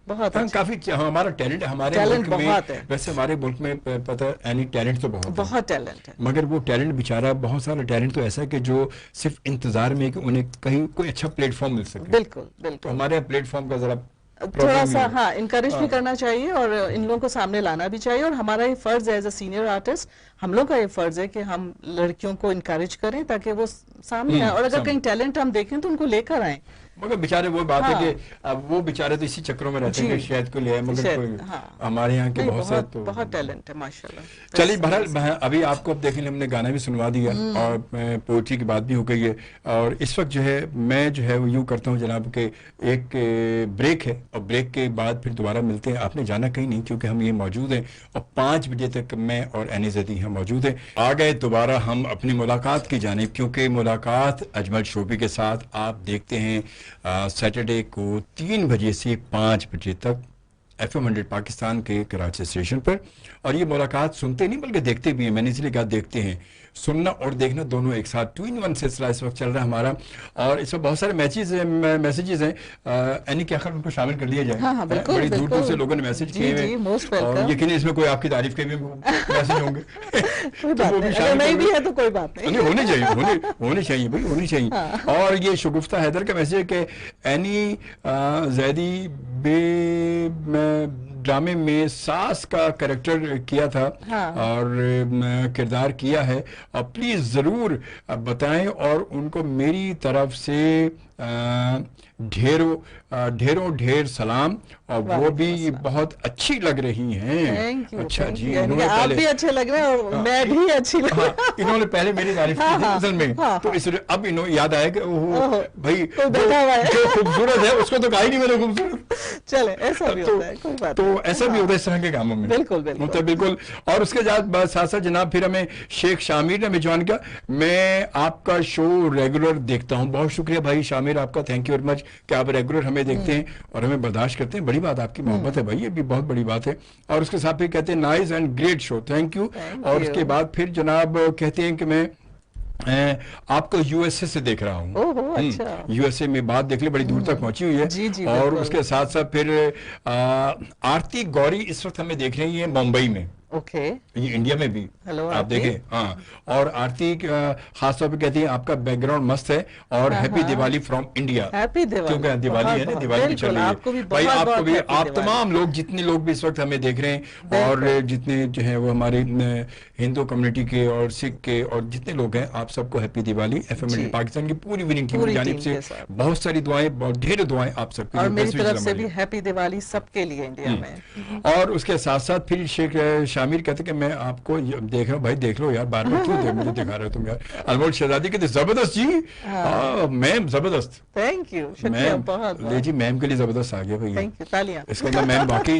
बहुत काफी हमारा टैलेंट हमारे मुल्क में, वैसे हमारे मुल्क में पता है यानी टैलेंट तो बहुत टैलेंट है, मगर वो टैलेंट बेचारा, बहुत सारा टैलेंट तो ऐसा है कि जो सिर्फ इंतजार में कि उन्हें कहीं कोई अच्छा प्लेटफॉर्म मिल सके। बिल्कुल बिल्कुल। तो हमारे प्लेटफॉर्म का जरा थोड़ा सा हाँ इनकरेज भी करना चाहिए, और इन लोगों को सामने लाना भी चाहिए, और हमारा ये फर्ज है एज अ सीनियर आर्टिस्ट, हम लोग का ये फर्ज है कि हम लड़कियों को इनकरेज करें ताकि वो सामने आए, और अगर कहीं टैलेंट हम देखें तो उनको लेकर आए। मगर बेचारे वो बात है कि अब वो बेचारे तो इसी चक्रों में रहते हैं कि शायद को ले, मगर कोई हमारे यहाँ के बहुत से तो बहुत टैलेंट है माशाल्लाह। चलिए बहरहाल अभी आपको अब देखें हमने गाना भी सुनवा दिया, और पोइट्री की बात भी हो गई है, और इस वक्त जो है मैं जो है वो यूँ करता हूँ जनाब के एक ब्रेक है, और ब्रेक के बाद फिर दोबारा मिलते हैं। आपने जाना कहीं नहीं, क्योंकि हम ये मौजूद हैं, और 5 बजे तक मैं और एनी ज़दी यहाँ मौजूद हैं। आ गए दोबारा हम अपनी मुलाकात की जानिब, क्योंकि मुलाकात अजमल शोबी के साथ आप देखते हैं सैटरडे को 3 बजे से 5 बजे तक FM 100 पाकिस्तान के कराची स्टेशन पर। और ये मुलाकात सुनते नहीं बल्कि देखते भी हैं, मैंने इसलिए कहा देखते हैं, सुनना और देखना दोनों एक साथ, 2 in 1 सिलसिला इस वक्त चल रहा है हमारा, और इसमें बहुत सारे मैसेजेस हैं, यानी कि आखिर उनको शामिल कर लिया जाए। हाँ, बिल्कुल, बड़ी दूर दूर से लोगों ने मैसेज किए हैं, और यकीन इसमें कोई आपकी तारीफ के भी मैसेज होंगे। कोई बात नहीं, नहीं भी है तो कोई बात नहीं, होने चाहिए, होने चाहिए भाई, होनी चाहिए। और ये शगुफ्ता हैदर का मैसेज है कि एनी जैदी बे ड्रामे में सास का कैरेक्टर किया था, और किरदार किया है, और प्लीज जरूर बताएं, और उनको मेरी तरफ से ढेरों सलाम, और वो भी बहुत अच्छी लग रही हैं। अच्छा जी, आप भी अच्छे लग रहे हैं, और मैं भी अच्छी लग रही हूं। इन्होंने पहले मेरी तारीफ की थी असल में, तो इसलिए अब इन्होंने याद आया कि भाई जो खूबसूरत है उसको तो कहा ही नहीं मैंने खूबसूरत। चले, ऐसा भी होता है, कोई बात तो नहीं। ऐसा भी होता है इस तरह के कामों में। बिल्कुल बिल्कुल मतलब बिल्कुल। और उसके साथ साथ जनाब फिर हमें शेख शामिर ने भिजवान किया, मैं आपका शो रेगुलर देखता हूँ। बहुत शुक्रिया भाई शामिर आपका, थैंक यू वेरी मच कि आप रेगुलर हमें देखते हैं और हमें बर्दाश्त करते हैं। बड़ी बात, आपकी मोहब्बत है भाई, ये भी बहुत बड़ी बात है। और उसके साथ फिर कहते हैं nice and great show, thank you. और उसके बाद फिर जनाब कहते हैं कि मैं आपको यूएसए से देख रहा हूँ। ओहो, अच्छा। यूएसए में बात देख ले, बड़ी दूर तक पहुंची हुई है। जी, जी, और बिल्कुल। उसके साथ साथ फिर आरती गौरी इस वक्त हमें देख रही है मुंबई में, ओके। ये इंडिया में भी हेलो आप आरती। देखें। हाँ, और आरती खासतौर पे कहती है आपका बैकग्राउंड मस्त है और happy Diwali from India. Happy Diwali, क्योंकि दिवाली है ना, बहुत, दिवाली भी चल बिल्कुल, रही है आपको भी भाई, बहुत आपको बहुत भी, हैप्पी आप दिवाली। तमाम लोग जितने लोग भी इस वक्त हमें देख रहे हैं और जितने जो है वो हमारे हिंदू कम्युनिटी के और सिख के और जितने लोग हैं, आप सबको हैप्पी दिवाली। एफएम पाकिस्तान की पूरी विनिंग टीम की पूरी जानिब टीम से के साथ। बहुत सारी दुआएं, बहुत ढेर दुआएं आप सबके और लिए, मेरी best तरफ wishes से भी हमारी। हैप्पी दिवाली सबके लिए इंडिया में। और उसके साथ साथ फिर शेख शामिर कहते कि मैं आपको देख रहा हूँ भाई, देख लो यार, बार बार क्यों मुझे दिखा रहे हो तुम यार। अनमोल शहजादी कहते जबरदस्त जी, मैम जबरदस्त। थैंक यू, शुक्रिया बहुत ले जी, मैम के लिए जबरदस्त आ गया भैया। थैंक यू, तालियां। इसका मतलब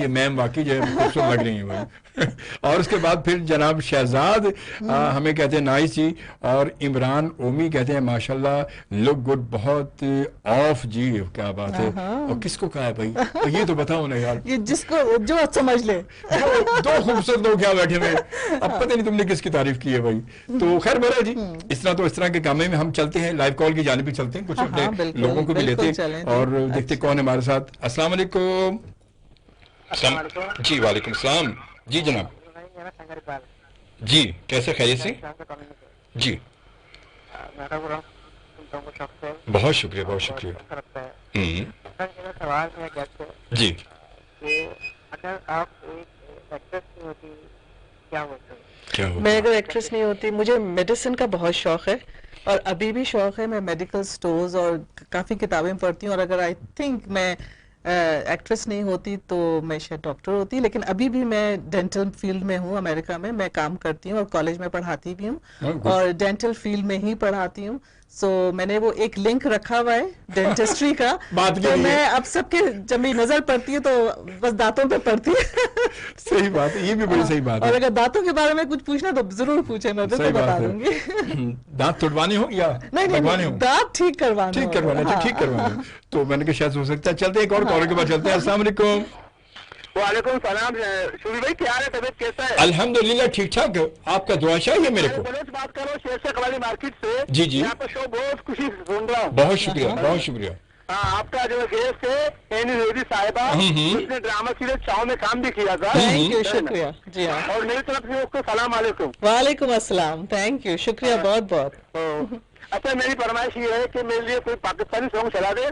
मैम वाकई जो है खूबसूरत लग रही है भाई। और उसके बाद फिर जनाब शहजाद हमें कहते हैं नाइस जी। और इमरान ओमी कहते हैं माशाल्लाह लुक गुड, बहुत ऑफ जी, क्या बात है। और किसको कहा है भाई, तो ये तो बताओ ना यार। ये जिसको जो समझ ले। दो खूबसूरत लोग क्या बैठे हुए, अब पता नहीं तुमने किसकी तारीफ की है भाई। तो खैर बरा जी, इस तरह के कामों में हम चलते हैं, लाइव कॉल की जानिब भी चलते हैं, कुछ अपने बिल्कुल, लोगों को भी बिल्कुल लेते चलें हैं जी। और देखते कौन है हमारे साथ। अस्सलाम वालेकुम। जी वालेकुम सलाम। जी जनाब, जी कैसे, खैरियत से? जी बहुत शुक्रिया, बहुत शुक्रिया। सवाल है जी, कि अगर आप एक एक्ट्रेस नहीं होती क्या होते? क्या हो? मैं अगर एक्ट्रेस नहीं होती, मुझे मेडिसिन का बहुत शौक है और अभी भी शौक है। मैं मेडिकल स्टोर्स और काफ़ी किताबें पढ़ती हूँ और अगर आई थिंक मैं एक्ट्रेस नहीं होती तो मैं शायद डॉक्टर होती। लेकिन अभी भी मैं डेंटल फील्ड में हूँ, अमेरिका में मैं काम करती हूँ और कॉलेज में पढ़ाती भी हूँ और डेंटल फील्ड में ही पढ़ाती हूँ। सो मैंने वो एक लिंक रखा हुआ है डेंटिस्ट्री का। बात के तो लिए। मैं अब सबके जब मेरी नजर पड़ती है तो बस दांतों पे पड़ती है। सही बात है, ये भी बड़ी सही बात और है। अगर दांतों के बारे में कुछ पूछना तो जरूर पूछे, मैं तो सही बता बात दूंगी। है। दांत तुड़वाने हो या नहीं लगवाने नहीं, हो? दांत ठीक करवाना ठीक करवाना, हाँ। ठीक करवाना। तो मैंने कहा शायद हो सकता है। चलते एक और कॉलर के पास चलते हैं। अस्सलाम वालेकुम। वालेकुम सलाम। शूरी भाई क्या है, तबीयत कैसा है? अल्हम्दुलिल्लाह ठीक ठाक, आपका दुआ चाहिए मेरे को। बलोच बात करो शेर से कवाली मार्केट से। जी, जी। मैं आपका शो बहुत खुशी से सुन रहा हूँ। बहुत शुक्रिया, बहुत शुक्रिया। हाँ, आपका जो गेस्ट है एनी रेडी साहिबा, उसने ड्रामा सीरीज चाव में काम भी किया था। थैंक यू, शुक्रिया जी हाँ। और मेरी तरफ से उसको सलाम वालेकुम। वालेकुम अस्सलाम, थैंक यू, शुक्रिया बहुत बहुत। अच्छा, मेरी फरमाइश ये है कि मेरे लिए कोई पाकिस्तानी सॉन्ग चला दे।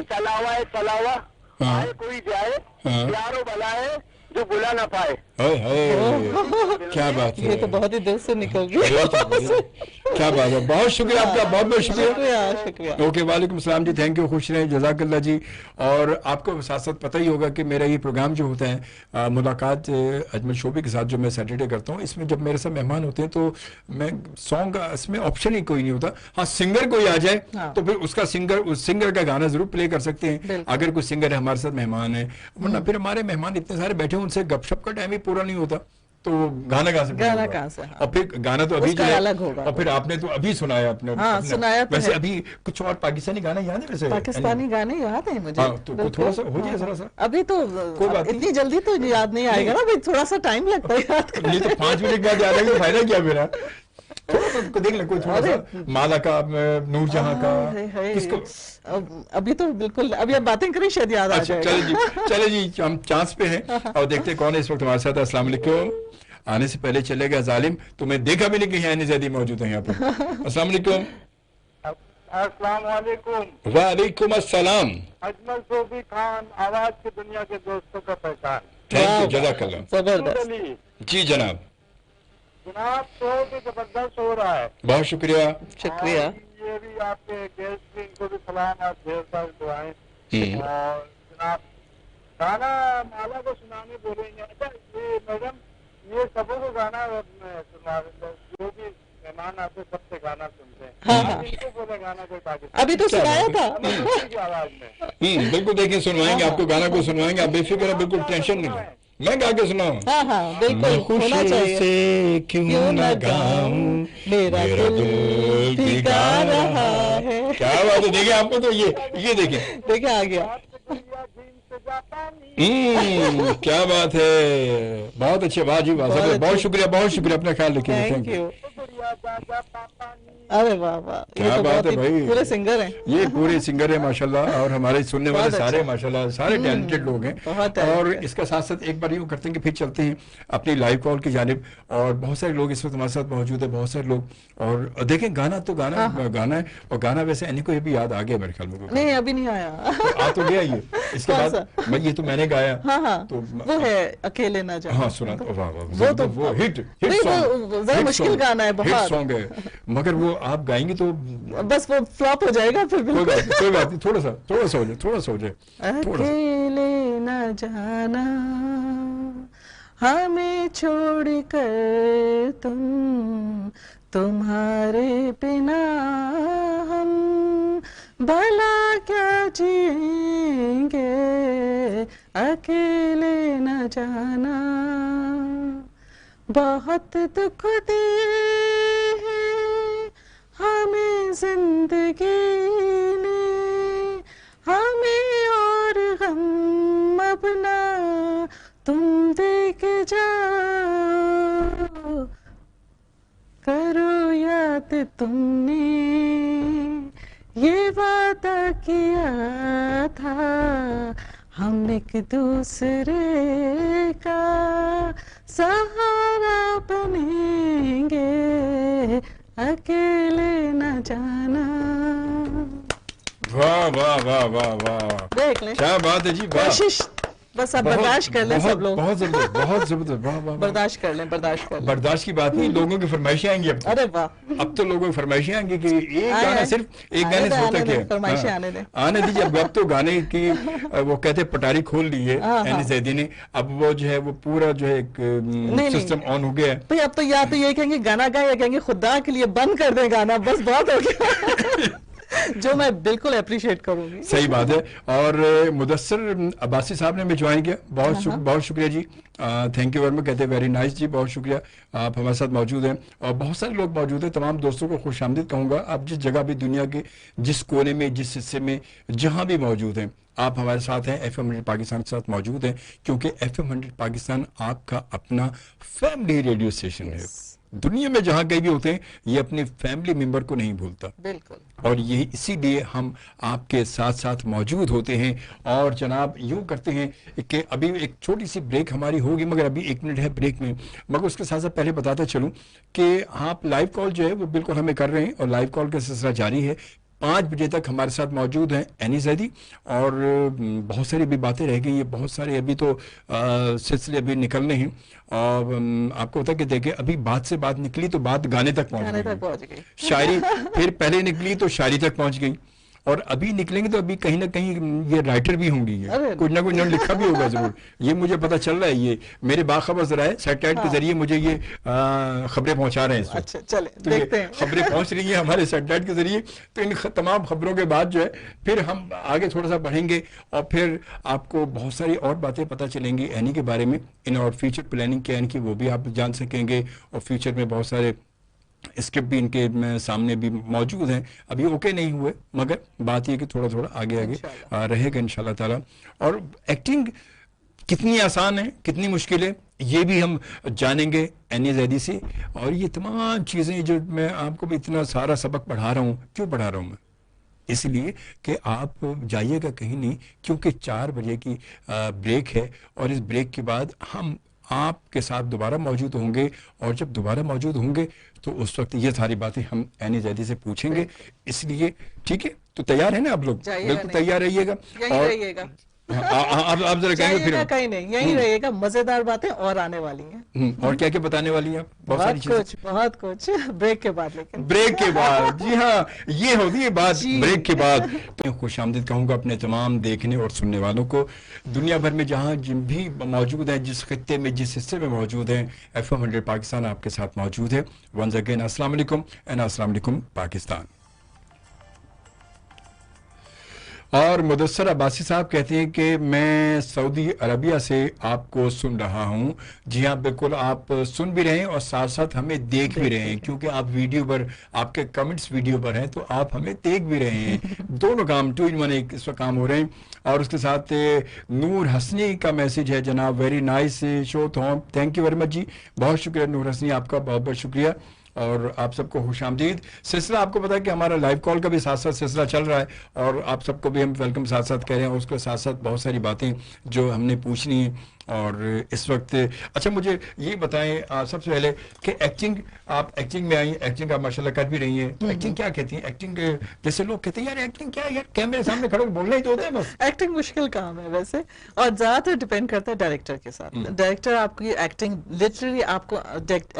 चला हुआ है चला हुआ, हाँ। आए कोई जाए, हाँ। प्यारो भलाए जो बुला ना पाए। हाय हाय, क्या बात है, ये तो बहुत ही दिल से निकल गया। क्या बात है। बहुत शुक्रिया आपका, बहुत बहुत शुक्रिया। शुक्रिया शुक्रिया। ओके, वालेकुम सलाम जी, थैंक यू, खुश रहें, जज़ाकल्लाह जी। और आपको साथ साथ पता ही होगा कि मेरा ये प्रोग्राम जो होता है मुलाकात अजमल शोबी के साथ, जो मैं सैटरडे करता हूँ, इसमें जब मेरे साथ मेहमान होते हैं तो मैं सॉन्ग का इसमें ऑप्शन ही कोई नहीं होता। हाँ, सिंगर कोई आ जाए हाँ। तो फिर उसका उस सिंगर का गाना जरूर प्ले कर सकते हैं बिल्कुल। अगर कोई सिंगर है हमारे साथ मेहमान है, वरना फिर हमारे मेहमान इतने सारे बैठे हैं, उनसे गपशप का टाइम ही पूरा नहीं होता, तो गाना कहाँ से पूरा गाना होगा? कहाँ से, हाँ। और फिर गाना तो अभी उसका जो है, अलग होगा। और फिर आपने तो अभी सुनाया अपने हाँ, अपने- सुनाया तो वैसे है। अभी कुछ और पाकिस्तानी गाना याद है वैसे? पाकिस्तानी गाने याद है मुझे। हाँ, तो बिल्कुल। थोड़ा सा हो जाए जरा सा। अभी तो कोई बात नहीं। इतनी जल्दी तो याद नहीं आएगा ना भाई, थोड़ा सा टाइम लगता है याद करने नहीं तो 5 मिनट बाद याद आएगा तो फायदा क्या मेरा? थोड़ा सा देख ले, कोई थोड़ा सा माला का, नूरजहां का, किसको? अभी तो बिल्कुल, अभी आप बातें करें शायद याद आ अच्छा जाएगा। चले जी, हम चांस पे हैं और देखते कौन है इस वक्त हमारे साथ। अस्सलाम वालेकुम। आने से पहले चले गया जालिम, तो मैं देखा भी नहीं कि यहाँ ज्यादा मौजूद है यहाँ पर। अस्सलाम वालेकुम। अस्सलाम वालेकुम। वालेकुम अस्सलाम। अजमल शोबी खान, आवाज की दुनिया के दोस्तों का पहचान। थैंक यू, जज़ाकल्लाह। जबरदस्त। अली, जी जनाब, जनाब शो भी जबरदस्त हो रहा है। बहुत शुक्रिया। शुक्रिया। और ये भी आपके गेस्ट भी, इनको भी सलाम और ढेर सारी दुआएं। और जनाब गाना माला को सुनाने बोलेंगे। अच्छा ये मैडम, ये सबों को गाना सुना, जो भी मेहमान आते सबसे गाना सुनते हैं। हाँ। इनको बोले गाना कोई पाकिस्तान अभी तो सुनाया था। की आवाज में। बिल्कुल, देखिए सुनवाएंगे आपको, गाना को सुनवाएंगे, आप बेफिक्र है, बिल्कुल टेंशन नहीं है। मैं गा के सुनाऊं? हाँ हाँ बिल्कुल, होना चाहिए। से क्यों न गाऊं, मेरा दिल भी गा रहा है। क्या बात है, देखिए आपको तो ये देखिए देखिए आ गया। क्या बात है, बहुत अच्छे, वाह जी वाह, बहुत शुक्रिया, बहुत शुक्रिया, अपना ख्याल रखिए, थैंक यू। अरे वाह वाह, क्या बात है भाई, पूरे सिंगर हैं, ये पूरे सिंगर है माशाल्लाह, और हमारे सुनने वाले सारे माशाल्लाह सारे टैलेंटेड लोग हैं। और इसका साथ साथ एक बार यूँ करते हैं कि फिर चलते हैं अपनी लाइव कॉल की जानिब, और बहुत सारे लोग इस वक्त हमारे साथ मौजूद है, बहुत सारे लोग, और देखें गाना तो गाना है, और गाना वैसे एनी को ये भी याद आ गया मेरे ख्याल में। नहीं अभी नहीं आया, आ तो गया ये, इसके बाद ये तो मैंने गाया। हाँ तो वो है अकेले ना जाना। हाँ सुना, वाह वाह, वो हिट सॉन्ग, जरा मुश्किल गाना है, बहुत हिट सॉन्ग है, मगर वो आप गाएंगे तो बस वो फ्लॉप हो जाएगा फिर। कोई बात नहीं, थोड़ा सा हो जाए। अकेले न जाना हमें छोड़ कर तुम्हारे बिना हम भला क्या जिएंगे, अकेले न जाना। बहुत दुख दे हमें जिंदगी ने, हमें और गम अपना तुम दे के जाओ, करो याद तुमने ये वादा किया था, हम एक दूसरे का सहारा बनेंगे, अकेले न जाना। वाह वाह वाह वाह वाह, देख ले, क्या बात है जी, कोशिश बस अब बर्दाश्त कर लें सब लोग, बहुत जबरदस्त, वाह वाह, बर्दाश्त कर लें। बर्दाश्त की बात नहीं, लोगों की फरमाइशें आएंगी अब। अरे वाह, अब तो लोगों की फरमाइशें आएंगी कि एक गाना, सिर्फ एक गाने से होता क्या है, फरमाइशें आने दीजिए। अब तो गाने की वो कहते हैं पटारी खोल ली है एनी जैदी ने, अब वो जो है वो पूरा जो है एक सिस्टम ऑन हो गया है भाई। अब तो या तो ये कहेंगे गाना गाए, या कहेंगे खुदा के लिए बंद कर दें गाना, बस बहुत हो गया। जो मैं बिल्कुल अप्रिशिएट करूंगी। सही बात है। और मुदस्सर अब्बासी साहब ने भी ज्वाइन किया, बहुत शुक्रिया जी, थैंक यू वेरी मच, कहते हैं वेरी नाइस जी, बहुत शुक्रिया, आप हमारे साथ मौजूद हैं, और बहुत सारे लोग मौजूद हैं। तमाम दोस्तों को खुशामदीद कहूँगा, आप जिस जगह भी दुनिया के जिस कोने में, जिस हिस्से में, जहाँ भी मौजूद हैं, आप हमारे साथ हैं, FM 100 पाकिस्तान के साथ मौजूद हैं, क्योंकि FM 100 पाकिस्तान आपका अपना फैमिली रेडियो स्टेशन है। दुनिया में जहां कहीं भी होते हैं, ये अपने फैमिली मेंबर को नहीं भूलता, बिल्कुल, और ये इसीलिए हम आपके साथ साथ मौजूद होते हैं। और जनाब यूं करते हैं कि अभी एक छोटी सी ब्रेक हमारी होगी, मगर अभी 1 मिनट है ब्रेक में, मगर उसके साथ साथ पहले बताता चलूं कि आप लाइव कॉल जो है वो बिल्कुल हमें कर रहे हैं, और लाइव कॉल का सिलसिला जारी है। 5 बजे तक हमारे साथ मौजूद हैं एनी जैदी, और बहुत सारी अभी बातें रह गई हैं, बहुत सारे अभी तो सिलसिले अभी निकलने हैं। और आपको पता कि देखिए, अभी बात से बात निकली तो बात गाने तक पहुंच गई, शायरी फिर पहले निकली तो शायरी तक पहुंच गई, और अभी निकलेंगे तो अभी कहीं ना कहीं ये राइटर भी होंगी, कुछ ना कुछ इन्होंने लिखा भी होगा जरूर, ये मुझे पता चल रहा है। ये मेरे बाखबर जरा है, सैटेलाइट के जरिए मुझे ये खबरें पहुंचा रहे हैं। अच्छा चले तो देखते हैं, खबरें पहुंच रही हैं हमारे सैटेलाइट के जरिए। तो इन तमाम खबरों के बाद जो है फिर हम आगे थोड़ा सा बढ़ेंगे, और फिर आपको बहुत सारी और बातें पता चलेंगी एनी के बारे में, इन और फ्यूचर प्लानिंग क्या है इनकी, वो भी आप जान सकेंगे, और फ्यूचर में बहुत सारे स्क्रिप्ट भी इनके सामने भी मौजूद हैं, अभी ओके नहीं हुए, मगर बात यह कि थोड़ा थोड़ा आगे रहेगा इंशाल्लाह ताला। और एक्टिंग कितनी आसान है, कितनी मुश्किल है, ये भी हम जानेंगे एनी जैदी से। और ये तमाम चीज़ें जो मैं आपको भी इतना सारा सबक पढ़ा रहा हूँ, क्यों पढ़ा रहा हूँ मैं? इसलिए कि आप जाइएगा कहीं नहीं, क्योंकि 4 बजे की ब्रेक है, और इस ब्रेक के बाद हम आपके साथ दोबारा मौजूद होंगे, और जब दोबारा मौजूद होंगे तो उस वक्त ये सारी बातें हम एनी जैदी से पूछेंगे। इसलिए ठीक है, तो तैयार है ना आप लोग? बिल्कुल तैयार रहिएगा, और आप जरा कहेंगे फिर कहीं नहीं, यही रहेगा, मजेदार बातें और आने वाली हैं। और क्या क्या बताने वाली है आप? बहुत सारी चीजें, बहुत कुछ ब्रेक के बाद, लेकिन ब्रेक के बाद, जी हाँ, ये होती है बात ब्रेक के बाद। मैं खुशामदीद कहूंगा अपने तमाम देखने और सुनने वालों को, दुनिया भर में जहां जिन भी मौजूद हैं, जिस खत्ते में, जिस हिस्से में मौजूद हैं, FM 100 पाकिस्तान आपके साथ मौजूद है। वंस अगेन अस्सलाम वालेकुम एंड अस्सलाम वालेकुम पाकिस्तान। और मुदस्सर अब्बासी साहब कहते हैं कि मैं सऊदी अरबिया से आपको सुन रहा हूं। जी हाँ, बिल्कुल, आप सुन भी रहे हैं और साथ साथ हमें देख भी रहे हैं, क्योंकि आप वीडियो पर, आपके कमेंट्स वीडियो पर हैं, तो आप हमें देख भी रहे हैं। दोनों काम 2 in 1 एक इस वक्त काम हो रहे हैं। और उसके साथ नूर हसनी का मैसेज है, जनाब very nice show, thank you very much जी, बहुत शुक्रिया नूर हसनी, आपका बहुत बहुत शुक्रिया। और आप सबको खुशामदीद। सिलसिला आपको पता है कि हमारा लाइव कॉल का भी साथ साथ सिलसिला चल रहा है, और आप सबको भी हम वेलकम साथ साथ कह रहे हैं। उसके साथ साथ बहुत सारी बातें जो हमने पूछनी है। और इस वक्त अच्छा, मुझे ये बताएं सबसे पहले कि एक्टिंग, आप एक्टिंग में आई, एक्टिंग आप माशाल्लाह कर भी रही हैं। एक्टिंग क्या कहती हैं? एक्टिंग जैसे लोग कहते हैं यार एक्टिंग क्या है यार, कैमरे सामने खड़े बोलना ही तो होता है बस। एक्टिंग मुश्किल काम है वैसे, और ज्यादातर डिपेंड करता है डायरेक्टर के साथ। डायरेक्टर आपकी एक्टिंग, लिटरली आपको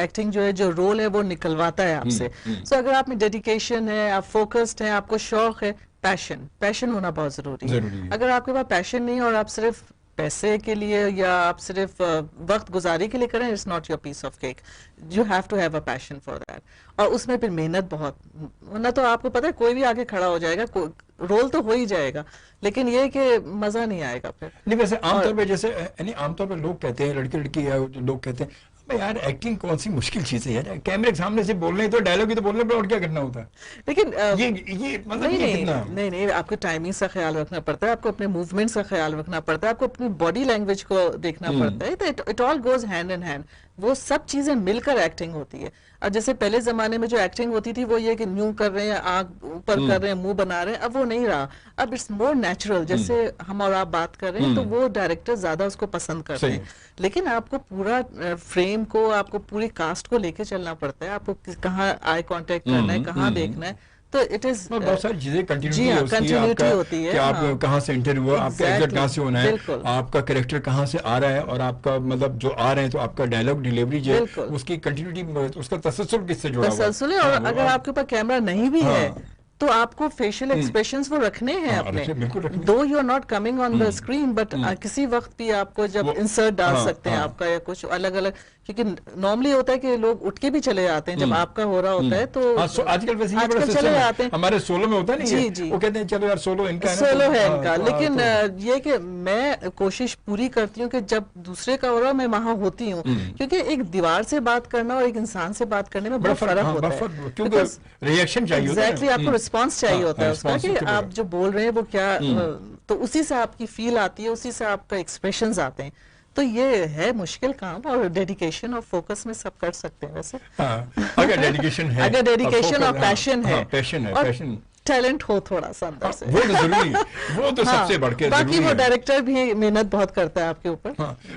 एक्टिंग जो है, जो रोल है वो निकलवाता है आपसे। सो अगर आप में डेडिकेशन है, आप फोकस्ड हैं, आपको शौक है, पैशन होना बहुत जरूरी है। अगर आपके पास पैशन नहीं और आप सिर्फ पैसे के लिए या आप सिर्फ वक्त गुजारी के लिए करें, it's not your piece of cake. You have to have a passion for that, और उसमें फिर मेहनत बहुत, वरना तो आपको पता है कोई भी आगे खड़ा हो जाएगा, रोल तो हो ही जाएगा, लेकिन ये कि मजा नहीं आएगा फिर। नहीं, वैसे आमतौर पे जैसे यानी आमतौर पे लोग कहते हैं, लड़के लड़की या लोग कहते हैं यार एक्टिंग कौन सी मुश्किल चीज है यार, कैमरे के सामने से बोलने ही तो, डायलॉग ही तो बोलने पर, और क्या करना होता है। लेकिन ये मतलब नहीं, आपको टाइमिंग का ख्याल रखना पड़ता है, आपको अपने मूवमेंट्स का ख्याल रखना पड़ता है, आपको अपनी बॉडी लैंग्वेज को देखना पड़ता है। तो it all goes hand in hand, वो सब चीजें मिलकर एक्टिंग होती है। और जैसे पहले जमाने में जो एक्टिंग होती थी वो ये कि न्यू कर रहे हैं, आंख ऊपर कर रहे हैं, मुंह बना रहे हैं, अब वो नहीं रहा। अब इट्स मोर नेचुरल, जैसे हम और आप बात कर रहे हैं, तो वो डायरेक्टर ज्यादा उसको पसंद करते हैं। लेकिन आपको पूरा फ्रेम को, आपको पूरी कास्ट को लेके चलना पड़ता है, आपको कहाँ आई कांटेक्ट करना है, कहाँ देखना है, तो इट इज बहुत सारी चीजें कंटिन्यूटी होती है कि आप कहाँ से एंटर हुआ, आपका एग्जैक्ट कहाँ से होना है, आपका कैरेक्टर कहाँ से आ रहा है, और आपका मतलब जो आ रहे हैं तो आपका डायलॉग डिलीवरी जो है उसकी कंटिन्यूटी, उसका तसलसल किससे जुड़ा हुआ है। और अगर आपके पास कैमरा नहीं भी है तो आपको फेशियल एक्सप्रेशनस वो रखने हैं अपने, though you are not coming on the screen, but किसी वक्त भी आपको जब इंसर्ट डाल सकते हैं आपका, या कुछ अलग अलग, क्योंकि नॉर्मली होता है कि लोग उठ के भी चले जाते हैं जब आपका हो रहा होता है, तो आजकल वैसे आजकल चले जाते हैं। हमारे सोलो में होता है नहीं, जी, वो कहते हैं चलो यार सोलो इनका है इनका। लेकिन ये कि मैं कोशिश पूरी करती हूँ कि जब दूसरे का हो रहा मैं वहां होती हूँ, क्योंकि एक दीवार से बात करना और एक इंसान से बात करने में बहुत फर्क होता है, क्योंकि रिएक्शन चाहिए, एग्जैक्टली आपको रिस्पॉन्स चाहिए होता है उसका, कि आप जो बोल रहे हैं वो क्या, तो उसी से आपकी फील आती है, उसी से आपका एक्सप्रेशंस आते हैं। तो ये है मुश्किल काम, और डेडिकेशन और फोकस में सब कर सकते हैं वैसे। अगर डेडिकेशन है, अगर डेडिकेशन और पैशन है, पैशन टैलेंट हो थोड़ा सा अंदर से, वो तो जरूरी, वो तो सबसे बढ़ के बाकी वो डायरेक्टर भी मेहनत बहुत करता है आपके ऊपर।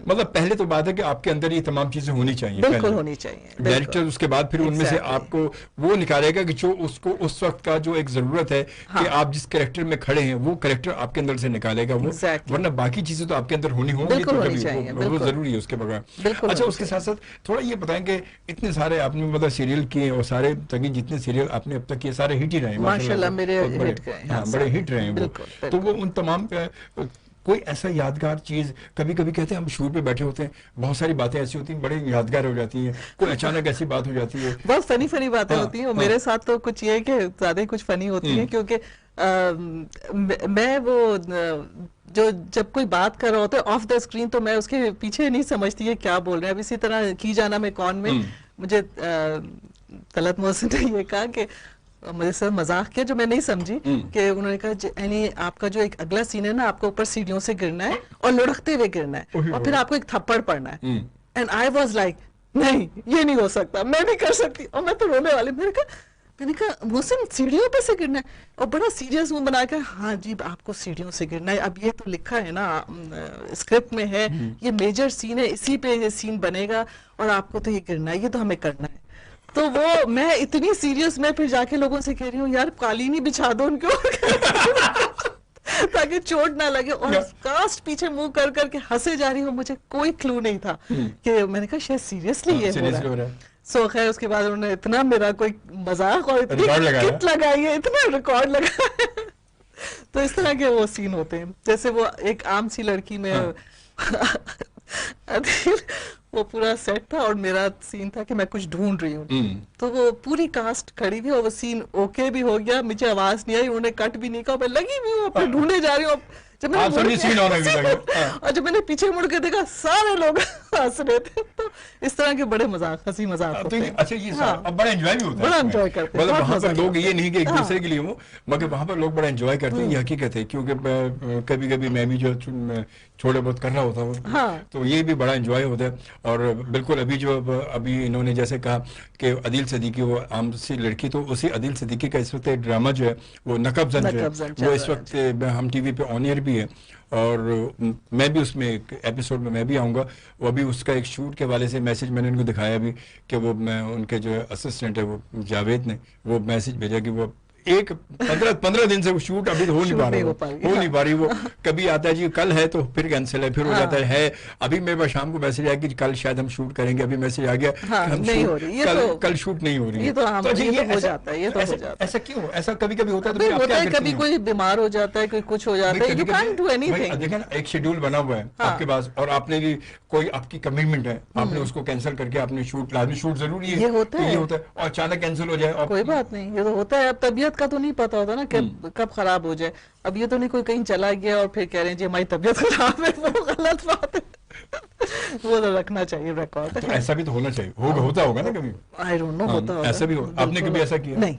मतलब पहले तो बात है कि आपके अंदर ये तमाम चीजें होनी चाहिए, बिल्कुल होनी चाहिए डायरेक्टर, उसके बाद फिर उनमें से आपको वो निकालेगा कि जो उसको उस वक्त का जो एक जरूरत है कि आप जिस कैरेक्टर में खड़े हैं वो कैरेक्टर आपके अंदर से निकालेगा वो, वरना बाकी चीजें तो आपके अंदर होनी होंगी, तो वो जरूरी है उसके बगैर। अच्छा, उसके साथ साथ थोड़ा ये बताएंगे, इतने सारे आपने मतलब सीरियल किए, और सारे तकरीबन जितने सीरियल आपने अब तक किए सारे हिट ही रहे माशाल्लाह, बड़े हिट रहे हैं वो। तो वो उन तमाम कोई ऐसा यादगार चीज, कभी कभी कहते हैं हम शूट पे बैठे होते हैं, बहुत सारी बातें ऐसी होती हैं बड़े यादगार हो जाती हैं, कोई अचानक ऐसी बात हो जाती है, बहुत फनी बातें होती हैं। मेरे साथ तो कुछ ये है कि ज्यादा कुछ फनी होती है, क्योंकि मैं वो जो जब कोई बात कर रहा होता है ऑफ द स्क्रीन, तो मैं उसके पीछे नहीं समझती है क्या बोल रहे हैं। अब इसी तरह की जाना मैं कौन में मुझे तलत मोहसिन ने ये कहा कि मुझे सर मजाक किया, जो मैं नहीं समझी, कि उन्होंने कहा यानी आपका जो एक अगला सीन है ना, आपको ऊपर सीढ़ियों से गिरना है और लुढ़कते हुए गिरना है, और फिर आपको एक थप्पड़ पड़ना है। एंड आई वाज लाइक नहीं, ये नहीं हो सकता, मैं नहीं कर सकती, और मैं तो रोने वाली। मैंने कहा मोहसिन सीढ़ियों पे से गिरना है, और बड़ा सीरियस मुंह बना कर, हाँ जी आपको सीढ़ियों से गिरना है, अब ये तो लिखा है ना स्क्रिप्ट में है, ये मेजर सीन है, इसी पे ये सीन बनेगा, और आपको तो ये गिरना है, ये तो हमें करना है। तो वो मैं इतनी सीरियस, मैं फिर जाके लोगों से कह रही हूँ यार कालीन ही बिछा दो उनके ऊपर ताकि लगे, चोट ना लगे, और कास्ट पीछे मुंह कर करके हंसे जा रही हूँ, मुझे कोई क्लू नहीं था कि मैंने कहा शायद सीरियसली ये हो रहा है। सो खैर उसके बाद उन्होंने इतना मेरा कोई मजाक और इतनी किट लगाई है, इतना रिकॉर्ड लगाया है। तो इस तरह के वो सीन होते हैं, जैसे वो एक आम सी लड़की में वो पूरा सेट था और मेरा सीन था कि मैं कुछ ढूंढ रही हूँ, तो वो पूरी कास्ट खड़ी थी और वो सीन ओके भी हो गया, मुझे आवाज नहीं आई, उन्होंने कट भी नहीं कहा, मैं लगी भी हूँ अपने ढूंढे जा रही हूँ। जब मैंने पीछे मुड़ के देखा सारे लोग हंस रहे थे। तो इस तरह के बड़े मजाक, हंसी मजाक होते हैं। अच्छा, ये अब बड़ा एंजॉय भी होता है, बड़ा एंजॉय करते हैं। मतलब वहाँ पर लोग ये नहीं कि एक दूसरे के लिए हो, मगर वहाँ पर लोग बड़ा एंजॉय करते हैं, ये हकीकत है। क्योंकि कभी कभी मैं भी जो थोड़े बहुत कर रहा होता हूँ, तो ये भी बड़ा एंजॉय होता है। और बिल्कुल अभी इन्होंने जैसे कहा कि अदील सिद्दीकी वो आम सी लड़की, तो उसी अदील सिद्दीकी का इस वक्त ड्रामा जो है वो नकबजन जो है वो इस वक्त हम टीवी पे ऑन एयर भी है, और मैं भी उसमें एक एपिसोड में मैं भी आऊँगा। वो अभी उसका एक शूट के वाले से मैसेज मैंने उनको दिखाया भी कि वो मैं उनके जो असिस्टेंट है वो जावेद ने वो मैसेज भेजा कि वो 15 दिन से वो शूट अभी हो नहीं पा रही वो कभी आता है जी कल है तो फिर कैंसिल है, फिर हो जाता है। अभी मेरे पास शाम को मैसेज आया कि कल शायद हम शूट करेंगे, अभी मैसेज आ गया हम कल शूट नहीं हो रही है। तो हो जाता है, ऐसा क्यों? ऐसा कभी कभी होता है, कभी कोई बीमार हो जाता है, कोई कुछ हो जाता है, यू कांट डू एनीथिंग। देखिए ना, एक शेड्यूल बना हुआ है आपके पास और आपने भी कोई आपकी कमिटमेंट है, आपने उसको कैंसिल करके आपने शूट लाजमी शूट जरूरी है, ये होता है और अचानक कैंसिल हो जाए, कोई बात नहीं, ये तो होता है। अब तबीयत का तो नहीं पता होता ना कब खराब हो जाए। अब ये तो नहीं कोई कहीं चला गया और फिर कह रहे हैं जी हमारी तबीयत खराब है, वो गलत बात है। वो तो रखना चाहिए रिकॉर्ड। तो ऐसा भी तो होना चाहिए, होता होगा ना कभी? आई डोंट नो, होता होगा, ऐसा भी हो। आपने कभी ऐसा किया? नहीं।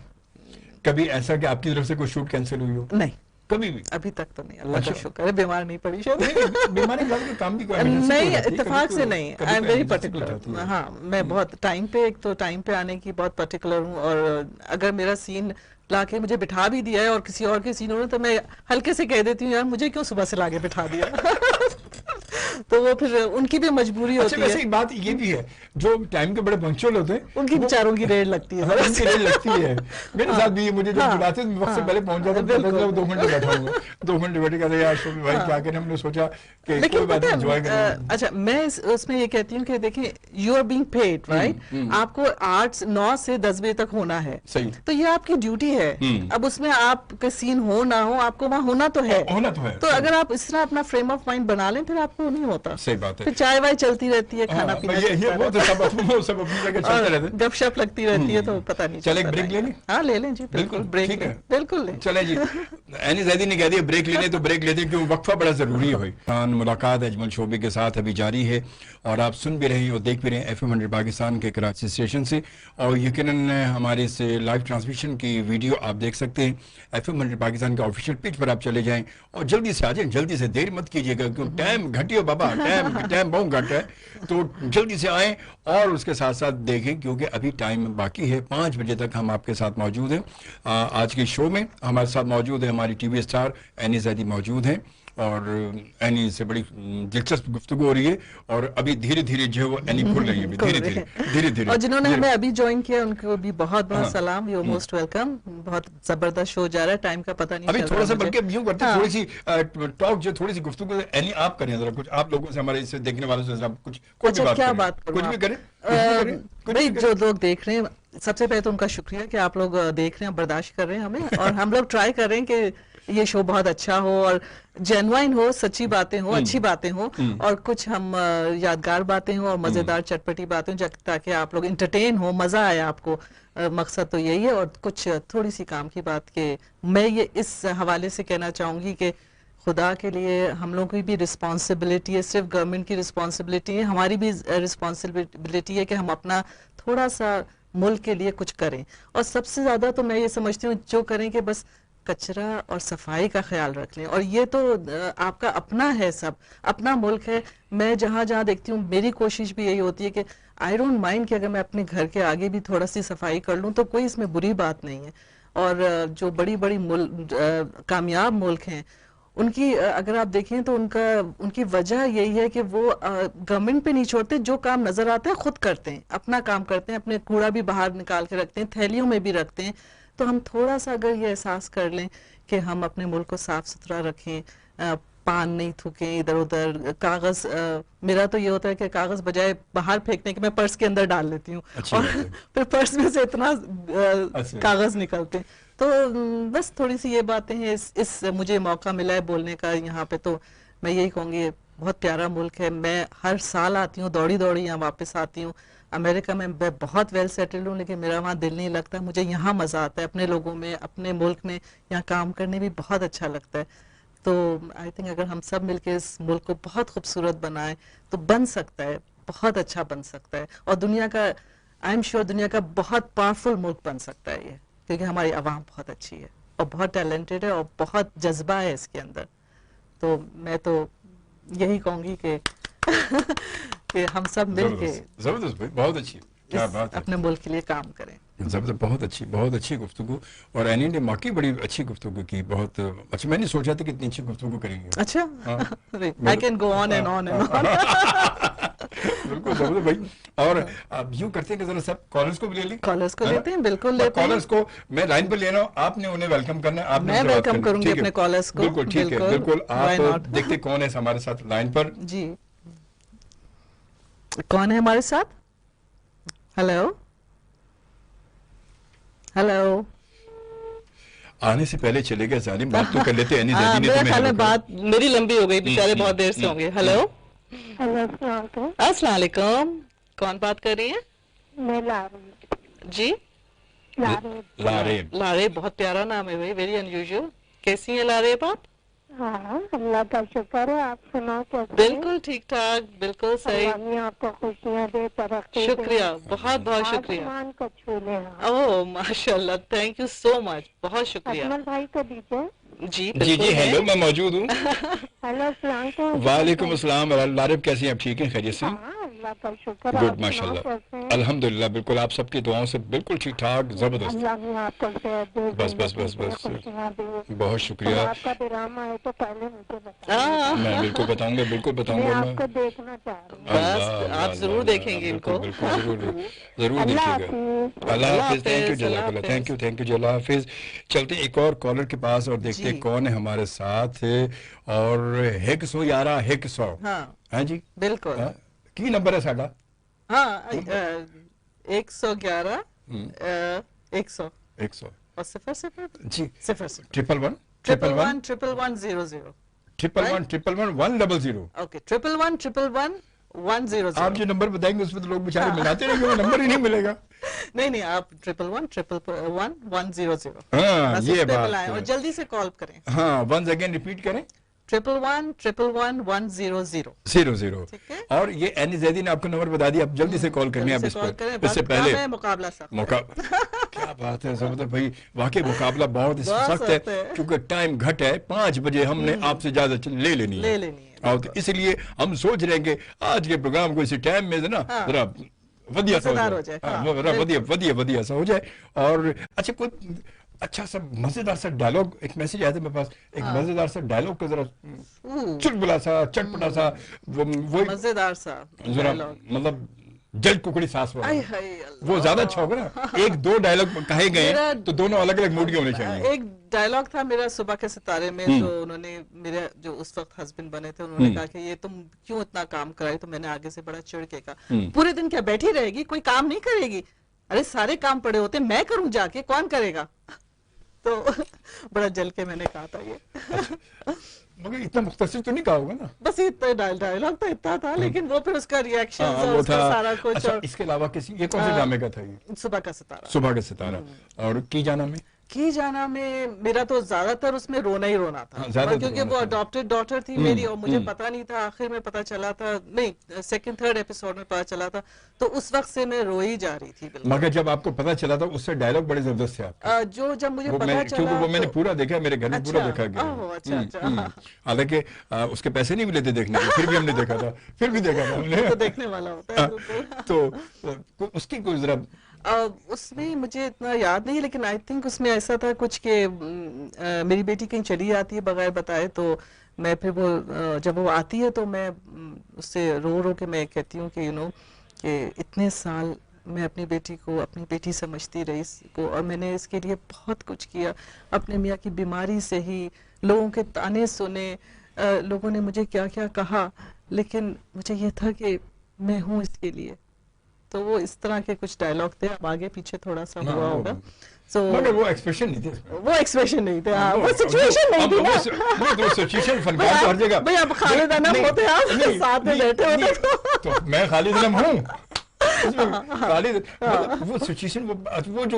कभी ऐसा कि आपकी तरफ से कोई शूट कैंसिल हुई हो? नहीं, कभी भी अभी तक तो नहीं, अल्लाह का शुक्र है, बीमार नहीं पड़ी शायद। बीमारी के काम की कोई नहीं, इत्तेफाक से नहीं। I am very particular. हाँ, मैं बहुत टाइम पे, एक तो टाइम पे आने की बहुत पर्टिकुलर हूँ, और अगर मेरा सीन लाके मुझे बिठा भी दिया है और किसी और के सीन हो रहे तो मैं हल्के से कह देती हूँ यार मुझे क्यों सुबह से लाके बिठा दिया। तो वो फिर उनकी भी मजबूरी होती है। वैसे एक बात ये भी है, जो टाइम के बड़े पंक्चुअल होते हैं उनकी बेचारों की रेड लगती है, उनकी रेड लगती है। मेरे साथ भी मुझे जब बुलाते हैं वक्त से पहले पहुंच जाता हूं, 2 घंटे बैठा हूँ, 2 घंटे बैठे कहते यार शोभी भाई क्या करें, हमने सोचा कि कोई बात नहीं, एंजॉय करें। अच्छा, मैं उसमें ये कहती हूँ कि देखिए you are being paid, right? आपको 9 से 10 बजे तक होना है, सही, तो ये आपकी ड्यूटी है। अब उसमें आपका सीन हो ना हो, आपको वहाँ होना तो है। तो अगर आप इस तरह अपना फ्रेम ऑफ माइंड बना लें फिर आपको नहीं होता। सही बात है। फिर चाय वाय चलती रहती है, खाना पीना गपशप लगती रहती है, तो पता नहीं चले। ब्रेक ले लें? हाँ ले लें जी, बिल्कुल ब्रेक, बिल्कुल लें। चले जी। एनी ज़ैदी ने कह दिया ब्रेक लेने, तो ब्रेक लेते हैं क्योंकि वक्फा बड़ा जरूरी है भाई। मुलाकात अजमल शोबे के साथ अभी जारी है और आप सुन भी रहे हैं और देख भी रहे हैं FM 100 पाकिस्तान के कराची स्टेशन से, और यकीनन हमारे से लाइव ट्रांसमिशन की वीडियो आप देख सकते हैं। FM 100 पाकिस्तान के ऑफिशियल पेज पर आप चले जाएं और जल्दी से आ जाएं, जल्दी से, देर मत कीजिएगा क्योंकि टाइम घटियो बाबा, टाइम बहुत घट है, तो जल्दी से आएँ और उसके साथ साथ देखें क्योंकि अभी टाइम बाकी है। 5 बजे तक हम आपके साथ मौजूद हैं। आज के शो में हमारे साथ मौजूद है हमारी टीवी स्टार एनी ज़ैदी मौजूद हैं, और एनी से बड़ी दिलचस्प गुफ्तगू हो रही है, और अभी धीरे धीरे जो है वो एनी खुल रही है, धीरे धीरे। और जिन्होंने हमें अभी ज्वाइन किया उनको भी बहुत बहुत सलाम, यू मोस्ट वेलकम। बहुत जबरदस्त शो जा रहा है, टाइम का पता नहीं अभी थोड़ा सा बल्कि यूं करते हैं, थोड़ी सी टॉक जो थोड़ी सी गुफ्तगू एनी आप करें जरा कुछ, आप लोगों से, हमारे इसे देखने वालों से कुछ क्या बात करें, कुछ भी करें भाई। जो लोग देख रहे हैं, सबसे पहले तो उनका शुक्रिया कि आप लोग देख रहे हैं, बर्दाश्त कर रहे हैं हमें, और हम लोग ट्राई कर रहे हैं कि ये शो बहुत अच्छा हो और जेन्युइन हो, सच्ची बातें हो, अच्छी बातें हो, और कुछ हम यादगार बातें हो और मजेदार चटपटी बातें हो, ताकि आप लोग इंटरटेन हो, मजा आए आपको। मकसद तो यही है। और कुछ थोड़ी सी काम की बात के मैं ये इस हवाले से कहना चाहूंगी कि खुदा के लिए हम लोगों की भी रिस्पॉन्सिबिलिटी है, सिर्फ गवर्नमेंट की रिस्पॉन्सिबिलिटी है, हमारी भी रिस्पॉन्सिबिलिटी है कि हम अपना थोड़ा सा मुल्क के लिए कुछ करें। और सबसे ज्यादा तो मैं ये समझती हूँ जो करें कि बस कचरा और सफाई का ख्याल रख लें, और ये तो आपका अपना है, सब अपना मुल्क है। मैं जहाँ जहाँ देखती हूँ मेरी कोशिश भी यही होती है कि आई डोंट माइंड कि अगर मैं अपने घर के आगे भी थोड़ा सी सफाई कर लूँ तो कोई इसमें बुरी बात नहीं है। और जो बड़ी बड़ी कामयाब मुल्क हैं उनकी अगर आप देखें तो उनकी वजह यही है कि वो गवर्नमेंट पे नहीं छोड़ते, जो काम नजर आता है खुद करते हैं, अपना काम करते हैं, अपने कूड़ा भी बाहर निकाल के रखते हैं, थैलियों में भी रखते हैं। तो हम थोड़ा सा अगर ये एहसास कर लें कि हम अपने मुल्क को साफ सुथरा रखें, पान नहीं थूकें इधर उधर, कागज मेरा तो ये होता है कि कागज बजाय बाहर फेंकने के मैं पर्स के अंदर डाल लेती हूँ और फिर पर्स में से इतना कागज निकलते हैं। तो बस थोड़ी सी ये बातें हैं। इस मुझे मौका मिला है बोलने का यहाँ पे, तो मैं यही कहूँगी बहुत प्यारा मुल्क है। मैं हर साल आती हूँ, दौड़ी दौड़ी यहाँ वापस आती हूँ। अमेरिका में मैं बहुत वेल सेटल्ड हूँ, लेकिन मेरा वहाँ दिल नहीं लगता। मुझे यहाँ मज़ा आता है, अपने लोगों में, अपने मुल्क में यहाँ काम करने भी बहुत अच्छा लगता है। तो आई थिंक अगर हम सब मिलके इस मुल्क को बहुत खूबसूरत बनाएं तो बन सकता है, बहुत अच्छा बन सकता है, और दुनिया का, आई एम श्योर दुनिया का बहुत पावरफुल मुल्क बन सकता है ये, क्योंकि हमारी आवाम बहुत अच्छी है और बहुत टैलेंटेड है और बहुत जज्बा है इसके अंदर। तो मैं तो यही कहूँगी कि कि हम सब मिलके जबरदस्त भाई, बहुत अच्छी, क्या बात है, अपने मुल्क के लिए काम करें। जबरदस्त, बहुत अच्छी गुफ्तगू। और एनी ने वाकई बड़ी अच्छी गुफ्तगू की, बहुत अच्छा। मैंने सोचा था कि इतनी अच्छी गुफ्तगू करेंगे। अच्छा, I can go on and on and on. बिल्कुल जबरदस्त भाई। और अब यूं करते हैं कि जरा सब कॉलर्स को भी ले लें। कॉलर्स को लेते हैं, बिल्कुल लेते हैं। कॉलर्स को मैं लाइन पर ले रहा हूँ, आपने उन्हें वेलकम करना है, आपने मैं वेलकम करूंगी अपने कॉलर्स को। बिल्कुल ठीक है, बिल्कुल। आप देखते कौन है हमारे साथ लाइन पर। जी, कौन है हमारे साथ? Hello hello. आने से पहले चले गए जालिम, बात तो कर लेते हैं। मेरा ख्याल में बात मेरी लंबी हो गई, बेचारे बहुत देर से होंगे। हेलो, अस्सलाम वालेकुम। कौन बात कर रही है? मैं लारेब। जी, लारेब। लारेब बहुत प्यारा नाम है भाई, वेरी अनयूजुअल। कैसी हैं लारेब आप? हाँ, अल्लाह का शुक्र है। आप सुनाओ कैसे? बिल्कुल ठीक ठाक, बिल्कुल सही। आपको खुशियाँ दे, तरक्की। शुक्रिया, बहुत बहुत शुक्रिया। आसमान को छू ले। ओह माशाल्लाह, थैंक यू सो मच, बहुत शुक्रिया। अजमल भाई को दीजिए। जी जी जी, हेलो, मैं मौजूद हूँ। हेलो, अस्सलाम वालेकुम। वालेकुम अस्सलाम। लारेब कैसी हैं आप? ठीक हैं, खैरियत से? अल्लाह का शुक्र। गुड, माशाल्लाह, अल्हम्दुलिल्लाह, बिल्कुल आप सबकी दुआओं से बिल्कुल ठीक ठाक, जबरदस्त। बस बस बस बस, बहुत शुक्रिया। आपका ड्रामा है तो पहले मुझे बताइए। मैं बिल्कुल बताऊंगा, बिल्कुल बताऊंगा। मैं मैं आपको देखना चाह रही हूँ। बस आप जरूर देखेंगे इनको। बिल्कुल जरूर जरूर देखिएगा। अल्लाह हाफिज। थैंक यू, जज़ाकल्लाह, थैंक यू, थैंक यू जी, अल्लाह हाफिज। चलते एक और कॉलर के पास और देखते हैं कौन है हमारे साथ। और 111 100। हाँ जी, बिल्कुल। की नंबर है साडा? हाँ, 111 100 और 00 जी, 00 111 111 111 111 100। ओके, 111 111 100। आप जो नंबर बताएंगे उसमें तो लोग बेचारे मिलाते रहेंगे, वो नंबर ही नहीं मिलेगा। नहीं, आप 111 111 100। हाँ, बस ये उस पे बात मिलाएं है। और जल्दी से कॉल करें। हाँ, वंस अगेन रिपीट करें। 111 111 100। 00। ठीक है। और ये एनी जैदी ने आपको नंबर बता दिया, आप जल्दी से कॉल करनी है आप इस पर। इससे पहले मुकाबला क्या बात है जबरदस्त भाई, वाकई मुकाबला बहुत सख्त है, क्योंकि टाइम घट है। 5 बजे हमने आपसे इजाजत ले लेनी है। और तो इसलिए हम सोच रहे हैं कि आज के प्रोग्राम को इसी टाइम में ना जरा वधिया सा हो जाए, वधिया सा हो जाए। और अच्छा, कोई अच्छा सा मजेदार सा डायलॉग, एक मैसेज आया था मेरे पास, एक मजेदार सा डायलॉग का जरा चुटपुला सा, चटपटा सा, वो मजेदार सा जरा, मतलब जल कुकड़ी सास वाला, वो ज्यादा अच्छा होगा ना। 1-2 डायलॉग कहे गए तो दोनों अलग अलग मूड के होने चाहिए। एक डायलॉग था मेरा सुबह के सितारे में, जो उन्होंने, मेरे जो उस वक्त हस्बैंड बने थे, उन्होंने कहा कि ये तुम क्यों इतना काम कराई? तो मैंने आगे से बड़ा चिढ़ के कहा, पूरे दिन क्या बैठी रहेगी, कोई काम नहीं करेगी? अरे सारे काम पड़े होते, मैं करूं जाके, कौन करेगा? तो बड़ा जल के मैंने कहा था ये। मगर इतना मुख्तसर तो नहीं कहा होगा ना? बस इतना डायलॉग तो इतना था, लेकिन वो फिर उसका रिएक्शन और उसका सारा कुछ। अच्छा, इसके अलावा किसी, ये कौन से ड्रामे का था ये? सुबह का सितारा। सुबह का सितारा। और की जाना में मेरा तो ज्यादातर उसमें रोना ही रोना था, क्योंकि वो अडॉप्टेड डॉटर थी मेरी, और मुझे पता नहीं था, आखिर में पता चला था, नहीं सेकंड थर्ड एपिसोड में पता चला था, तो उस वक्त से मैं रोई जा रही थी। मगर जब आपको पता चला था, उससे डायलॉग बड़े जबरदस्त थे आपके। जो जब मुझे पता चला, वो मैंने पूरा देखा, मेरे घर में पूरा देखा गया। अच्छा। हालांकि उसके पैसे नहीं मिले थे देखने के, फिर भी हमने देखा था, हमने तो देखने वाला होता है। तो उसकी कोई जरा, उसमें मुझे इतना याद नहीं है, लेकिन आई थिंक उसमें ऐसा था कुछ कि मेरी बेटी कहीं चली जाती है बगैर बताए, तो मैं फिर वो जब वो आती है तो मैं उससे रो रो के मैं कहती हूँ कि कि इतने साल मैं अपनी बेटी को अपनी बेटी समझती रही इसको, और मैंने इसके लिए बहुत कुछ किया। अपने मियाँ की बीमारी से ही लोगों के ताने सुने, लोगों ने मुझे क्या क्या कहा, लेकिन मुझे ये था कि मैं हूँ इसके लिए। तो वो इस तरह के कुछ डायलॉग थे, अब आगे पीछे थोड़ा सा हुआ होगा। मगर वो एक्सप्रेशन नहीं थे इसमें। वो एक्सप्रेशन नहीं थे, हाँ, वो सिचुएशन नहीं थी ना। वो सिचुएशन फनकार तो हर जगह। भाई अब खालिद अनम होते आप साथ में बैठे होते तो मैं खालिद अनम हूँ। खालिद मतलब वो सिचुएशन, वो जो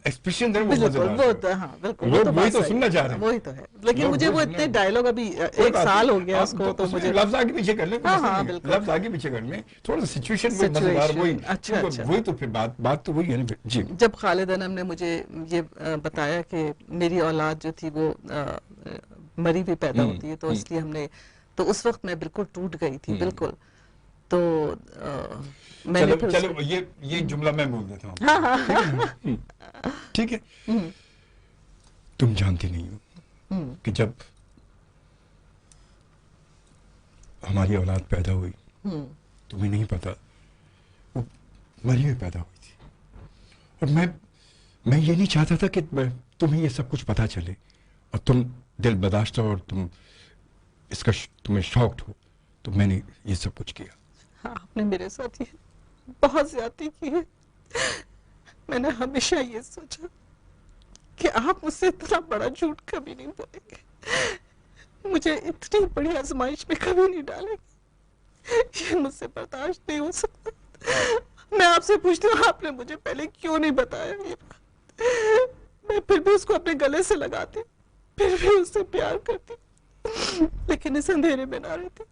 एक्सप्रेशन थे वो बिल्कुल, वो तो हाँ बिल्कुल, लोग वही तो सुनना चाह रहे हैं। वही तो है, लेकिन मुझे वो इतने डायलॉग, अभी 1 साल हो गया उसको, तो मुझे लफ्ज आगे पीछे कर ले, लफ्ज आगे पीछे कर ले, थोड़ा सा सिचुएशन वो मजेदार, वही अच्छा वही तो फिर बात तो वही है ना जी। जब खालिद अनम ने मुझे ये बताया कि मेरी औलाद जो थी वो मरी भी पैदा होती है, तो इसलिए हमने, तो उस वक्त मैं बिल्कुल टूट गई थी बिल्कुल। तो मैंने चलो ये जुमला मैं बोल देता हूँ, ठीक है। तुम जानती नहीं हो कि जब हमारी औलाद पैदा हुई, तुम्हें नहीं पता, वो मरी हुई पैदा हुई थी, और मैं ये नहीं चाहता था कि तुम्हें ये सब कुछ पता चले और तुम दिल बर्दाश्त हो और तुम्हें शॉक्ड हो, तो मैंने ये सब कुछ किया। हाँ, आपने मेरे साथ ये बहुत ज्यादती की है। मैंने हमेशा ये सोचा कि आप मुझसे इतना बड़ा झूठ कभी नहीं बोलेंगे, मुझे इतनी बड़ी आजमाइश में कभी नहीं डालेंगे, ये मुझसे बर्दाश्त नहीं हो सकता। मैं आपसे पूछती हूँ, आपने मुझे पहले क्यों नहीं बताया ये बात? मैं फिर भी उसको अपने गले से लगाती, फिर भी उससे प्यार करती, लेकिन इस अंधेरे में ना रहती।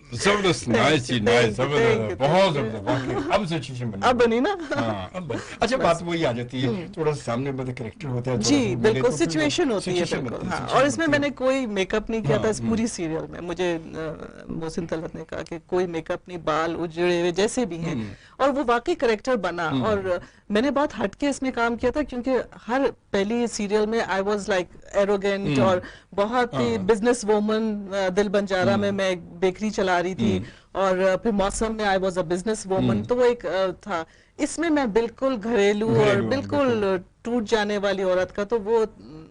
जबरदस्त, नाइस जी, नाइस, जबरदस्त, बहुत जबरदस्त। अब सिचुएशन बनी, अब बनी ना। हाँ, अब बनी। अच्छा, बात वही आ जाती है, थोड़ा सा सामने मतलब कैरेक्टर होता है जी, बिल्कुल सिचुएशन होती है बिल्कुल, हाँ। और इसमें मैंने कोई मेकअप नहीं किया था इस पूरी सीरियल में। मुझे मोहसिन तलवत ने कहा कि कोई मेकअप नहीं, बाल उजड़े हुए जैसे भी हैं, और वो वाकई कैरेक्टर बना। और मैंने बहुत हटके इसमें काम किया था, क्योंकि हर पहली सीरियल में आई वाज लाइक एरोगेंट और बहुत ही बिजनेस वूमन। दिल बंजारा में मैं बेकरी चला रही थी, और फिर मौसम में I was a business woman, तो वो एक था। इसमें मैं बिल्कुल घरेलू और बिल्कुल टूट जाने वाली औरत का, तो वो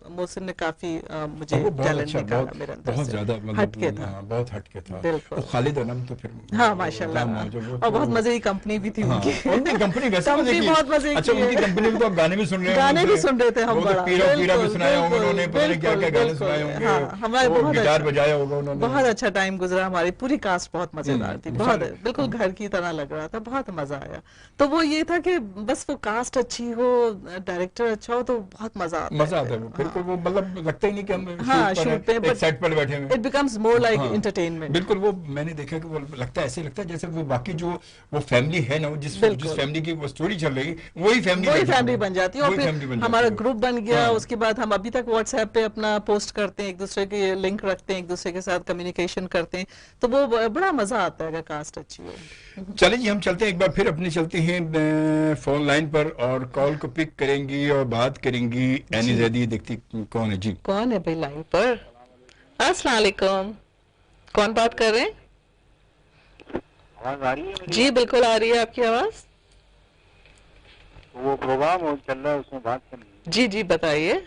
मोहसिन ने काफी मुझे टैलेंट निकाला मेरे अंदर बहुत से। ज्यादा हटके था, बहुत हटके था। बिल्कुल। खालिद अनम तो फिर हाँ माशाल्लाह, और बहुत मजे की कंपनी भी थी उनकी। उनकी कंपनी वैसे मजे की, बहुत मजे की। अच्छा, उनकी कंपनी में तो आप गाने भी सुन रहे हैं, गाने भी सुन रहे थे हम, बड़ा पीरा भी सुनाया होगा उन्होंने, पता नहीं क्या क्या गाने सुनाए होंगे, हमारे बहुत गिटार बजाया होगा उन्होंने। बहुत अच्छा टाइम गुजरा, हमारी पूरी कास्ट बहुत मजेदार थी, बहुत बिल्कुल घर की तरह लग रहा था, बहुत मजा आया। तो वो ये था कि बस वो कास्ट अच्छी हो, डायरेक्टर अच्छा हो, तो बहुत मजा आता है। बिल्कुल, वो मतलब लगता ही नहीं कि हम शूट पे एक सेट पर बैठे हैं। It becomes more like entertainment. बिल्कुल, वो मैंने देखा कि वो लगता है, ऐसे लगता है जैसे वो बाकी जो वो फैमिली है ना, जिस फैमिली की वो स्टोरी चल रही, वही फैमिली बन जाती है। और फिर हमारा ग्रुप बन गया, उसके बाद हम अभी तक व्हाट्सएप पे अपना पोस्ट करते हैं, एक दूसरे के लिंक रखते हैं, एक दूसरे के साथ कम्युनिकेशन करते हैं, तो वो बड़ा मजा आता है अगर कास्ट अच्छी हो। चलिए जी, हम चलते हैं एक बार फिर अपने चलते हैं फोन लाइन पर, और कॉल को पिक करेंगी और बात करेंगी एनी जैदी। देखती कौन है जी, कौन है भाई लाइन पर? अस्सलाम वालेकुम, कौन बात कर रहे हैं? आवाज आ रही है? जी बिल्कुल आ रही है आपकी आवाज। वो प्रोग्राम चल रहा है, उसमें बात करनी। जी जी बताइए।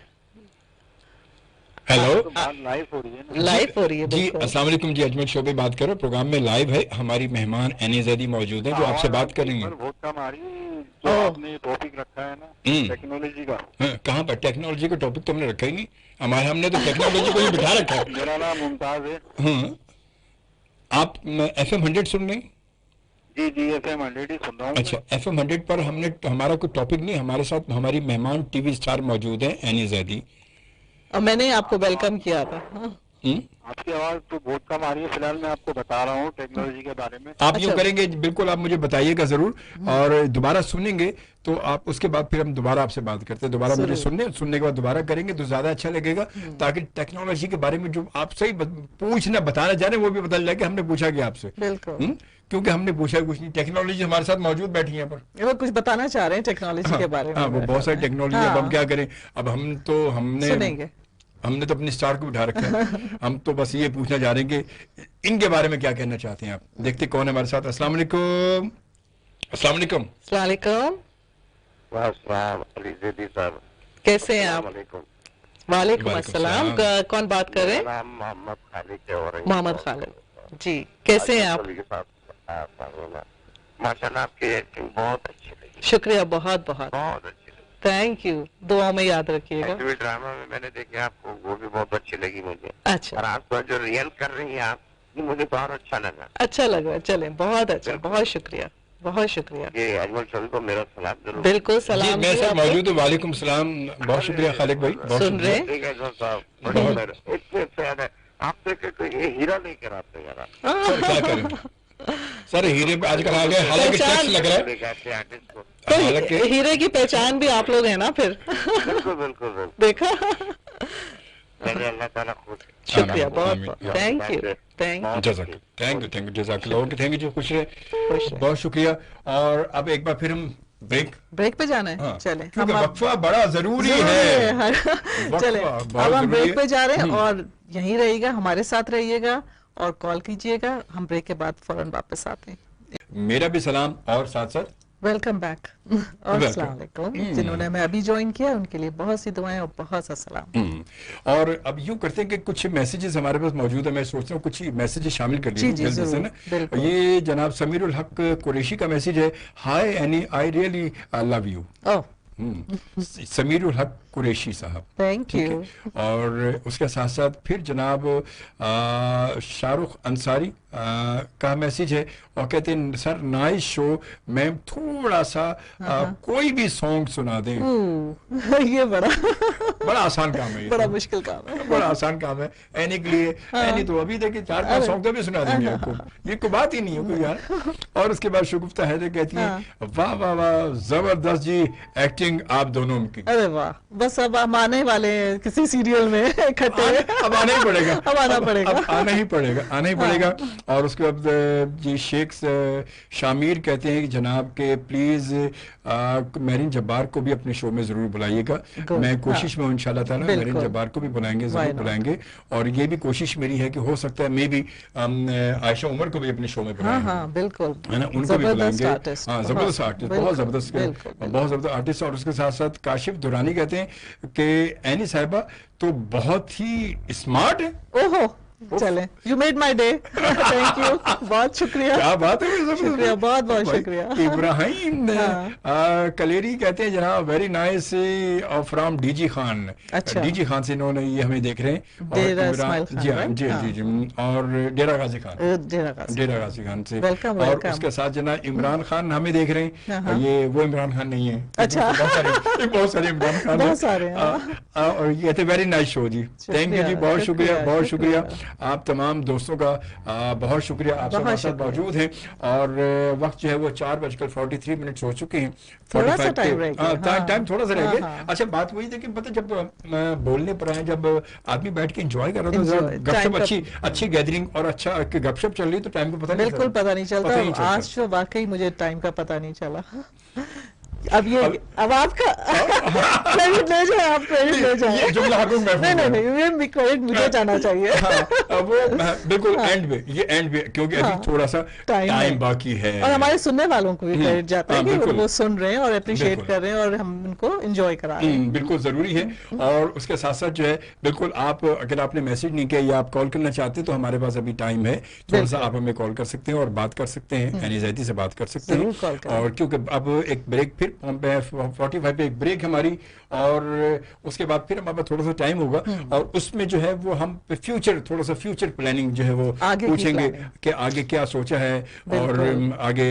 हेलो, लाइव हो रही है? लाइव हो रही है जी। अस्सलाम वालेकुम जी, अजमल शोबे बात करो, प्रोग्राम में लाइव है, हमारी मेहमान एनी जैदी मौजूद है जो आपसे बात करेंगे। बहुत कम आ रही है, जो आपने टॉपिक रखा है ना टेक्नोलॉजी का। कहाँ पर टेक्नोलॉजी का टॉपिक तुमने रखा ही नहीं? हमने तो टेक्नोलॉजी को ही बिठा रखा है। मेरा नाम मुमताज है। आप FM 100 सुन रहे हैं? जी FM 100 ही सुन रहा हूँ। अच्छा, FM 100 पर हमारा कोई टॉपिक नहीं, हमारे साथ हमारी मेहमान टीवी स्टार मौजूद है एनी जैदी, और मैंने आपको वेलकम किया था। आपकी आवाज तो बहुत कम आ रही है, फिलहाल मैं आपको बता रहा हूँ टेक्नोलॉजी के बारे में। आप यूँ करेंगे, बिल्कुल आप मुझे बताइएगा जरूर, और दोबारा सुनेंगे तो आप उसके बाद फिर हम दोबारा आपसे बात करते हैं। दोबारा मुझे सुनने के बाद दोबारा करेंगे तो ज्यादा अच्छा लगेगा, ताकि टेक्नोलॉजी के बारे में जो आप सही पूछना बताना चाह रहे हैं वो भी बता जाए कि हमने पूछा क्या आपसे। बिल्कुल, क्योंकि हमने पूछा कुछ नहीं, टेक्नोलॉजी हमारे साथ मौजूद बैठी है पर वो कुछ बताना चाह रहे हैं टेक्नोलॉजी के बारे में। वो बहुत सारी टेक्नोलॉजी, अब हम क्या करें, अब हमने सुनेंगे। हमने तो अपनी स्टार को उठा रखा है। हम तो बस ये पूछना चाह रहे हैं कि इनके बारे में क्या कहना चाहते हैं आप। देखते कौन है हमारे साथ। अस्सलाम वालेकुम। अस्सलाम वालेकुम। अस्सलाम वालेकुम। अली ज़ैदी साहब, कैसे हैं आप? वालेकुम अस्सलाम। कौन बात कर रहे हैं? नाम मोहम्मद खालिद के हो रही है। मोहम्मद खालिद जी, कैसे हैं आप? माशाल्लाह आपकी एक्टिंग बहुत अच्छी लगी। शुक्रिया, बहुत बहुत बहुत अच्छी लगी। Thank you. दुआ में याद रखिएगा। एक्चुअली ड्रामा में मैंने देखी आपको, वो भी बहुत अच्छी लगी मुझे। अच्छा, और आपका जो रियल कर रही हैं आप, ये मुझे बहुत अच्छा लगा। अच्छा लग रहा है। चलें, बहुत अच्छा, बहुत शुक्रिया, बहुत शुक्रिया। ये अजमल चौधरी को मेरा सलाम जरूर। बिल्कुल जी सलाम। मैं जी, सर आपको मौजूद हूँ। वालेकुम सलाम। बहुत शुक्रिया खालिद भाई, बहुत सुन रहे शुक्रिया। हैं? ठीक है अजमल साहब, बड़ी इतने प्यार है आपसे कि कोई ये हीरा लेकर आते जरा। सर क्या करें सर, हीरे पे आजकल आ गए, हालांकि टैक्स लग रहा है। कहते हैं आर्टिस्ट को। तो हालांकि हीरे की पहचान भी आप लोग हैं ना फिर। बिल्कुल बिल्कुल बिल्कुल। देखा। मेरे अल्लाह ताला खुश है। शुक्रिया, आमीन, बहुत आमीन। बहुत थैंक यू, थैंक यू। जज़ाक थैंक यू जज़ाकल्लाह। ओके, थैंक यू जी, खुश रहे, खुश रहे। बहुत शुक्रिया। और अब एक बार फिर हम ब्रेक पे जाना है। हाँ, चले, क्योंकि हम वक्फा बड़ा जरूरी है। चले, वक्फा अब हम बहुत ब्रेक पे जा रहे हैं जरूरी है। और यहीं रहिएगा, हमारे साथ रहिएगा और कॉल कीजिएगा। हम ब्रेक के बाद फौरन वापस आते हैं। मेरा भी सलाम और साथ साथ वेलकम बैक और अस्सलाम वालेकुम। जिन्होंने हमें अभी ज्वाइन किया उनके लिए बहुत सी दुआएं और बहुत सा सलाम। और अब यूं करते हैं कि कुछ मैसेजेस हमारे पास मौजूद है। मैं सोच रहा हूँ कुछ मैसेजेस शामिल कर जी, लीजिए जी, जल्दी से जरूर, बिल्कुल। ना। ये जनाब समीरुल हक कुरैशी का मैसेज है। Hi Annie, I really love you. Oh, Samirul Haq Qureshi साहब, थैंक ठीक यू। है। और उसके साथ साथ फिर जनाब शाहरुख अंसारी का मैसेज है और कहते हैं सर नाइस शो, मैम थोड़ा सा कोई भी सॉन्ग सुना दें। ये बड़ा बड़ा आसान काम है ये बड़ा तो। मुश्किल काम है। बड़ा आसान काम है एनी के लिए। एनी तो अभी देखिए 4-5 सॉन्ग तो भी सुना देंगे आपको, ये कोई बात ही नहीं है कोई यार। और उसके बाद शुगुफ्ता हैदर कहती है वाह वाह वाह, जबरदस्त जी एक्टिंग आप दोनों की। अरे वाह, बस अब हम आने वाले हैं किसी सीरियल में इकट्ठे। अब आना ही पड़ेगा, अब आना पड़ेगा। अब आना ही पड़ेगा, आना ही पड़ेगा। और उसके बाद जी शेख शामिर कहते हैं कि जनाब के प्लीज मैरिन जब्बार को भी अपने शो में जरूर बुलाइएगा। मैं कोशिश में हूं इंशाल्लाह ताला मैरिन जब्बार को भी बुलाएंगे, जरूर बुलाएंगे। और ये भी कोशिश मेरी है कि हो सकता है मे भी आयशा उमर को भी अपने शो में बुलाएंगे। हाँ, बिल्कुल, है ना, उनको भी बुलाएंगे। आर्टिस्ट, हाँ, जबरदस्त आर्टिस्ट, बहुत जबरदस्त, बहुत जबरदस्त आर्टिस्ट। और उसके साथ साथ काशिफ दुरानी कहते हैं कि एनी साहिबा तो बहुत ही स्मार्ट है। ओहो, चले, you made my day. Thank you, बहुत शुक्रिया। क्या बात है, शुक्रिया, बहुत बहुत शुक्रिया। इब्राहिम कलेरी कहते हैं जनाब very nice from DG Khan. अच्छा, डीजी खान से इन्होंने ये हमें देख रहे हैं। डेरा इस्माइल खान, जी हाँ, जी जी। और डेरा गाजी खान, डेरा गाजी खान से। वेलकम, और उसके साथ जनाब इमरान खान हमें देख रहे हैं। ये वो इमरान खान नहीं है। अच्छा, बहुत सारे इमरान खान, बहुत सारे। और ये थे वेरी नाइस शो जी। थैंक यू जी, बहुत शुक्रिया, बहुत शुक्रिया। आप तमाम दोस्तों का बहुत शुक्रिया, आप हमारे साथ मौजूद हैं। और वक्त जो है वो 4:43 हो चुके हैं। थोड़ा सा टाइम रह गया। टाइम थोड़ा सा रह गया। अच्छा, बात वही थी कि पता जब बोलने पर आए, जब आदमी बैठ के एंजॉय कर रहा था, गपशप अच्छी गैदरिंग और अच्छा गपशप चल रही, तो टाइम का पता नहीं, बिल्कुल पता नहीं चलता। आज तो वाकई मुझे टाइम का पता नहीं चला। अब आपका क्रेडिट ले जाए, आप क्रेडिट ले जाए। जुमला हकूम में नहीं, ये क्रेडिट मुझे जाना चाहिए। वो बिल्कुल एंड में, ये एंड में, क्योंकि अभी थोड़ा सा टाइम बाकी है। और हमारे सुनने वालों को भी क्रेडिट जाता है कि वो सुन रहे हैं और अप्रिशिएट कर रहे हैं और हम उनको एंजॉय करा रहे हैं। बिल्कुल जरूरी है। और उसके साथ साथ जो है बिल्कुल आप, अगर आपने मैसेज नहीं किया या आप कॉल करना चाहते हैं तो हमारे पास अभी टाइम है, थोड़ा सा आप हमें कॉल कर सकते हैं और बात कर सकते हैं, यानी ज़ैदी से बात कर सकते हैं। और क्योंकि अब एक ब्रेक, फिर 45 पे एक ब्रेक हमारी, और उसके बाद फिर हमारे पास थोड़ा सा टाइम होगा और उसमें जो है वो हम फ्यूचर, थोड़ा सा फ्यूचर प्लानिंग जो है वो पूछेंगे कि आगे क्या सोचा है। और आगे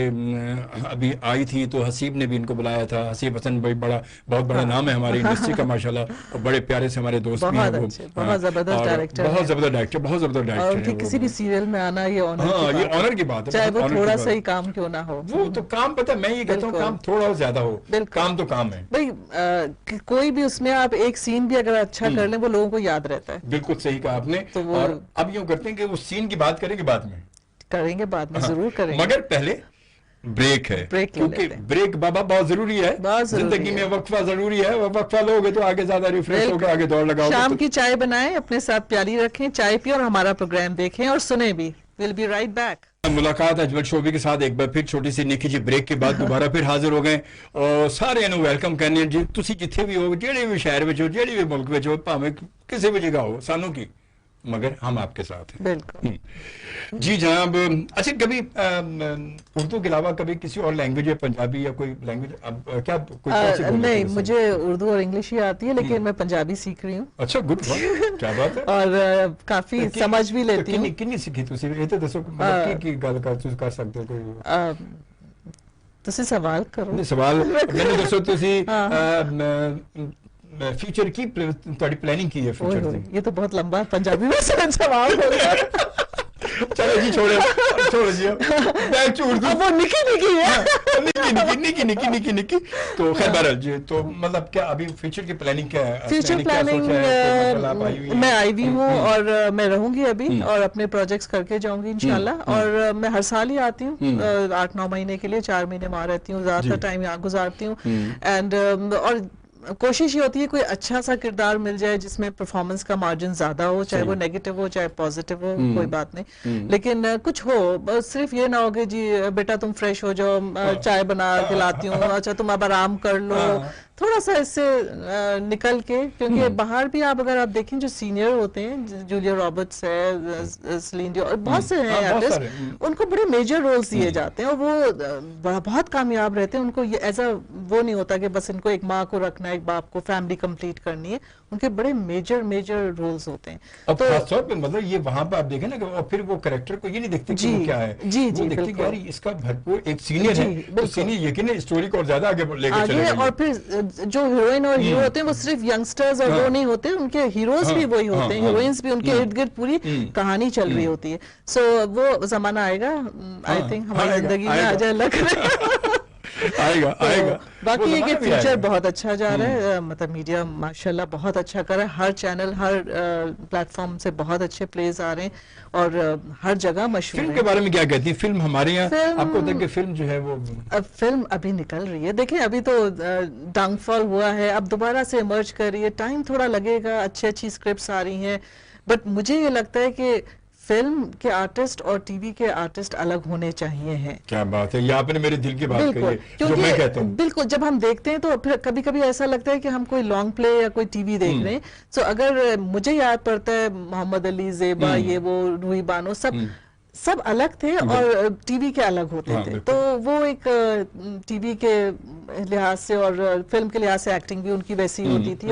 अभी आई थी तो हसीब ने भी इनको बुलाया था। हसीब हसन भाई बहुत बड़ा नाम है हमारी इंडस्ट्री का माशाल्लाह, और बड़े प्यारे से हमारे दोस्त भी हैं वो, बहुत जबरदस्त डायरेक्टर, बहुत जबरदस्त डायरेक्टर, बहुत जबरदस्त डायरेक्टर। किसी भी सीरियल में आना ये ऑनर की बात है, चाहे वो थोड़ा सा ही काम क्यों ना हो। वो तो काम, पता मैं ये कहता हूँ काम थोड़ा ज्यादा हो, काम तो काम है भाई। कोई भी उसमें आप एक सीन भी अगर अच्छा कर लें वो लोगों को याद रहता है। बिल्कुल सही कहा आपने। तो और अब यूं करते हैं कि उस सीन की बात करेंगे बाद में, बाद में जरूर करेंगे, मगर पहले ब्रेक है, ब्रेक क्योंकि ब्रेक बाबा बहुत जरूरी है, जिंदगी में वक्फा जरूरी है। वक्फा लोगे तो आगे ज्यादा रिफ्रेश होकर आगे दौड़ लगाओगे। शाम की चाय बनाएं, अपने साथ प्याली रखें, चाय पिए और हमारा प्रोग्राम देखें और सुने भी। Will be right back. मुलाकात अजमल शोबी के साथ एक बार फिर छोटी सी निकी जी ब्रेक के बाद दोबारा फिर हाजिर हो गए और सारे नु वेलकम करने जी। तुसी जिथे भी हो, जेड़े भी शहर में हो, जेड़ी भी मुल्क में हो, भावें किसी भी जगह हो, सानू की, मगर हम आपके साथ हैं। बिल्कुल जी जनाब। अच्छा, कभी उर्दू के अलावा कभी किसी और लैंग्वेज है, पंजाबी या कोई लैंग्वेज क्या कोई नहीं, मुझे उर्दू और इंग्लिश ही आती है, लेकिन मैं पंजाबी सीख रही हूँ। अच्छा, गुड, क्या बात है। और काफी समझ भी लेती हूँ। किन्नी सीखी तुसी? ये तो दसो, मतलब की गल कर सकते हो कोई? तुसी सवाल करो। नहीं, सवाल मैंने दसो तुसी फ्यूचर की थोड़ी प्लानिंग की है फ्यूचर दी? ये तो बहुत लंबा पंजाबी में सवाल हो गया। चलो जी, छोड़ो जी, बैक टू उर्दू। वो निकी है। निकी तो खैर बहरहाल जी, तो मतलब क्या अभी फ्यूचर की प्लानिंग क्या है? फ्यूचर प्लानिंग मैं आई हुई हूँ और मैं रहूंगी अभी और अपने प्रोजेक्ट्स करके जाऊंगी इंशाल्लाह। और मैं हर साल ही आती हूँ 8-9 महीने के लिए, 4 महीने वहाँ रहती हूँ, ज्यादातर टाइम यहाँ गुजारती हूँ। एंड और कोशिश ये होती है कोई अच्छा सा किरदार मिल जाए जिसमें परफॉर्मेंस का मार्जिन ज्यादा हो, चाहे वो नेगेटिव हो चाहे पॉजिटिव हो, कोई बात नहीं, लेकिन कुछ हो। सिर्फ ये ना हो कि जी बेटा तुम फ्रेश हो जाओ, चाय बना के लाती हूँ, अच्छा तुम अब आराम कर लो, थोड़ा सा इससे निकल के। क्योंकि बाहर भी अगर आप देखें जो सीनियर होते हैं, जूलिया रॉबर्ट्स है, सेलिन डियोन और बहुत से हैं आर्टिस्ट, उनको बड़े मेजर रोल्स दिए जाते हैं और वो बहुत कामयाब रहते हैं। उनको ये ऐसा वो नहीं होता कि बस इनको एक माँ को रखना है, एक बाप को, फैमिली कंप्लीट करनी है। उनके बड़े मेजर रोल्स होते हैं। अब तो खासतौर पे मतलब ये वहां पे आप देखें ना, और फिर वो कैरेक्टर को ये नहीं देखते कि वो क्या है, जी वो देखते कि यार इसका भरपूर एक सीनियर है, तो सीनियर यकीन स्टोरी को और ज्यादा आगे लेके चलेगा। और फिर जो हीरोइन और हीरो होते हैं वो सिर्फ यंगस्टर्स और वो नहीं होते, उनके हीरोज भी वही होते हैं, हीरोइंस भी, उनके इर्द गिर्द पूरी कहानी चल रही होती है। सो वो जमाना आएगा, आई थिंक हमारी जिंदगी में आ जाए, लग रहा है आएगा। बाकी ये कि फ्यूचर बहुत अच्छा जा रहा है, मतलब मीडिया माशाल्लाह बहुत अच्छा कर रहा है, हर चैनल हर प्लेटफॉर्म से बहुत अच्छे प्लेज आ रहे हैं और हर जगह मशहूर। फिल्म के बारे में क्या कहती है? फिल्म हमारे यहाँ आपको देख के फिल्म जो है वो फिल्म अभी निकल रही है, देखें अभी तो डाउनफॉल हुआ है, अब दोबारा से इमर्ज कर रही है, टाइम थोड़ा लगेगा, अच्छी स्क्रिप्ट्स आ रही हैं, बट मुझे ये लगता है कि फिल्म के आर्टिस्ट और टीवी के आर्टिस्ट अलग होने चाहिए हैं। क्या बात है, ये आपने मेरे दिल की बात कही है, जो मैं कहता हूं। बिल्कुल, जब हम देखते हैं तो फिर कभी कभी ऐसा लगता है कि हम कोई लॉन्ग प्ले या कोई टीवी देख रहे हैं। सो अगर मुझे याद पड़ता है मोहम्मद अली, जेबा, ये वो रूही बानो, सब अलग थे और टीवी के अलग होते थे। तो वो एक टीवी के लिहाज से और फिल्म के लिहाज से एक्टिंग भी उनकी वैसी होती थी।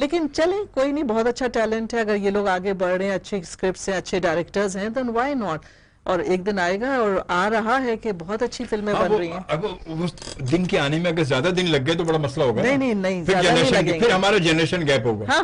लेकिन चलें, कोई नहीं, बहुत अच्छा टैलेंट है, अगर ये लोग आगे बढ़ रहे हैं, अच्छे स्क्रिप्ट से, अच्छे डायरेक्टर्स हैं, देन व्हाई नॉट। और एक दिन आएगा और आ रहा है कि बहुत अच्छी फिल्में बन रही हैं। अब उस दिन के आने में अगर ज्यादा दिन लग गए तो बड़ा मसला होगा। नहीं, फिर हमारा जनरेशन गैप होगा।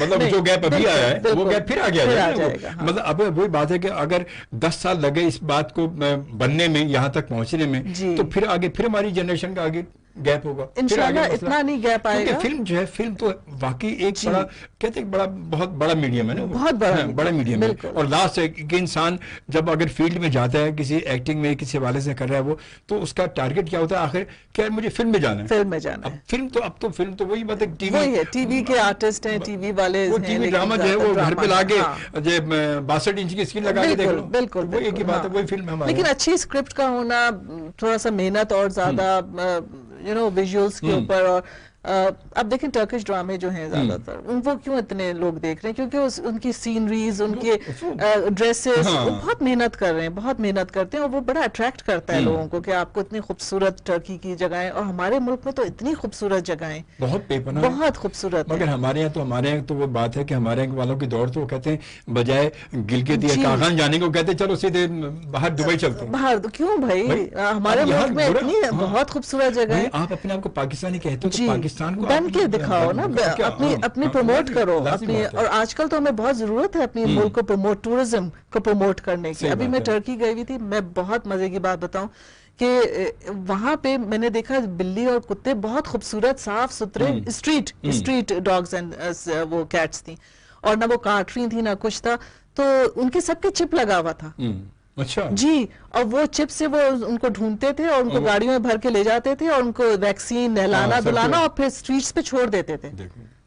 मतलब जो गैप अभी आया है वो गैप फिर आ जाएगा। मतलब अब वही बात है कि अगर 10 साल लगे इस बात को बनने में, यहाँ तक पहुंचने में, तो फिर आगे फिर हमारी जनरेशन का आगे गैप होगा। इंशाल्लाह इतना नहीं गैप आएगा। फिल्म जो है, फिल्म तो वाकई एक बड़ा, कहते हैं बहुत बड़ा मीडियम है ना, बहुत बड़ा मीडियम है। और लास्ट एक इंसान जब अगर फील्ड में जाता है, किसी एक्टिंग में किसी हवाले से कर रहा है वो, तो उसका टारगेट क्या होता है आखिर, क्या मुझे फिल्म में जाना है, अब तो फिल्म तो वही बात है, टीवी के आर्टिस्ट हैं, टीवी वाले, वो टीवी ड्रामा जो है वो घर पे लाके 62 इंच की स्क्रीन लगा के देख लो, बिल्कुल वो एक ही बात है, वही फिल्म है हमारी। लेकिन अच्छी स्क्रिप्ट का होना, थोड़ा सा मेहनत और ज्यादा विजुअल्स के ऊपर। और अब देखें टर्किश ड्रामे जो हैं ज्यादातर, उनको क्यों इतने लोग देख रहे हैं? क्योंकि उनकी सीनरीज, उनके ड्रेसेस, वो बहुत मेहनत कर रहे हैं, बहुत मेहनत करते हैं और वो बड़ा अट्रैक्ट करता है लोगों को कि आपको इतनी खूबसूरत टर्की की जगहें, और हमारे मुल्क में तो इतनी खूबसूरत जगहें, बहुत खूबसूरत। मगर हमारे यहाँ तो वो बात है कि हमारे यहाँ वालों की दौड़ तो कहते हैं, बजाय गिलगित या कागान जाने को कहते हैं चलो सीधे बाहर दुबई चलते हैं। बाहर क्यों भाई, हमारे मुल्क में इतनी बहुत खूबसूरत जगह है। आप अपने आप को पाकिस्तानी कहते हो, बन के दिखाओ ना, अपनी प्रमोट करो अपनी। और आजकल तो हमें बहुत जरूरत है अपनी मुल्क को प्रमोट, टूरिज्म को प्रमोट करने की। अभी मैं टर्की गई हुई थी, मैं बहुत मजे की बात बताऊं कि वहां पे मैंने देखा बिल्ली और कुत्ते बहुत खूबसूरत, साफ सुथरे स्ट्रीट डॉग्स एंड वो कैट्स थी, और ना वो काट रही थी ना कुछ था, तो उनके सबके चिप लगा हुआ था। अच्छा जी। और वो चिप से वो उनको ढूंढते थे और उनको गाड़ियों में भर के ले जाते थे और उनको वैक्सीन, नहलाना धुलाना और फिर स्ट्रीट्स पे छोड़ देते थे।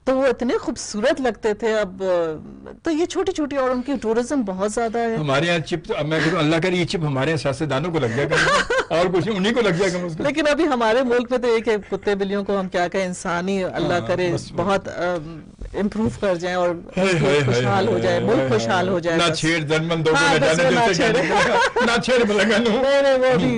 तो वो इतने खूबसूरत लगते थे। अब तो ये छोटी छोटी, और उनकी टूरिज्म बहुत ज्यादा है। हमारे यहाँ चिप, अब मैं कहूँ अल्लाह करे ये चिप हमारे यहाँ सियासतदानों को लग जाएगा और कुछ उन्हीं को लग जाएगा। लेकिन अभी हमारे मुल्क में तो एक है, कुत्ते बिल्लियों को हम क्या कहें, इंसानी अल्लाह करे बहुत इम्प्रूव कर जाए और खुशहाल हो जाए, मुल्क खुशहाल हो जाए। ना छेड़ जनमंदों को ना छेड़ मलंगन हो। नहीं वो भी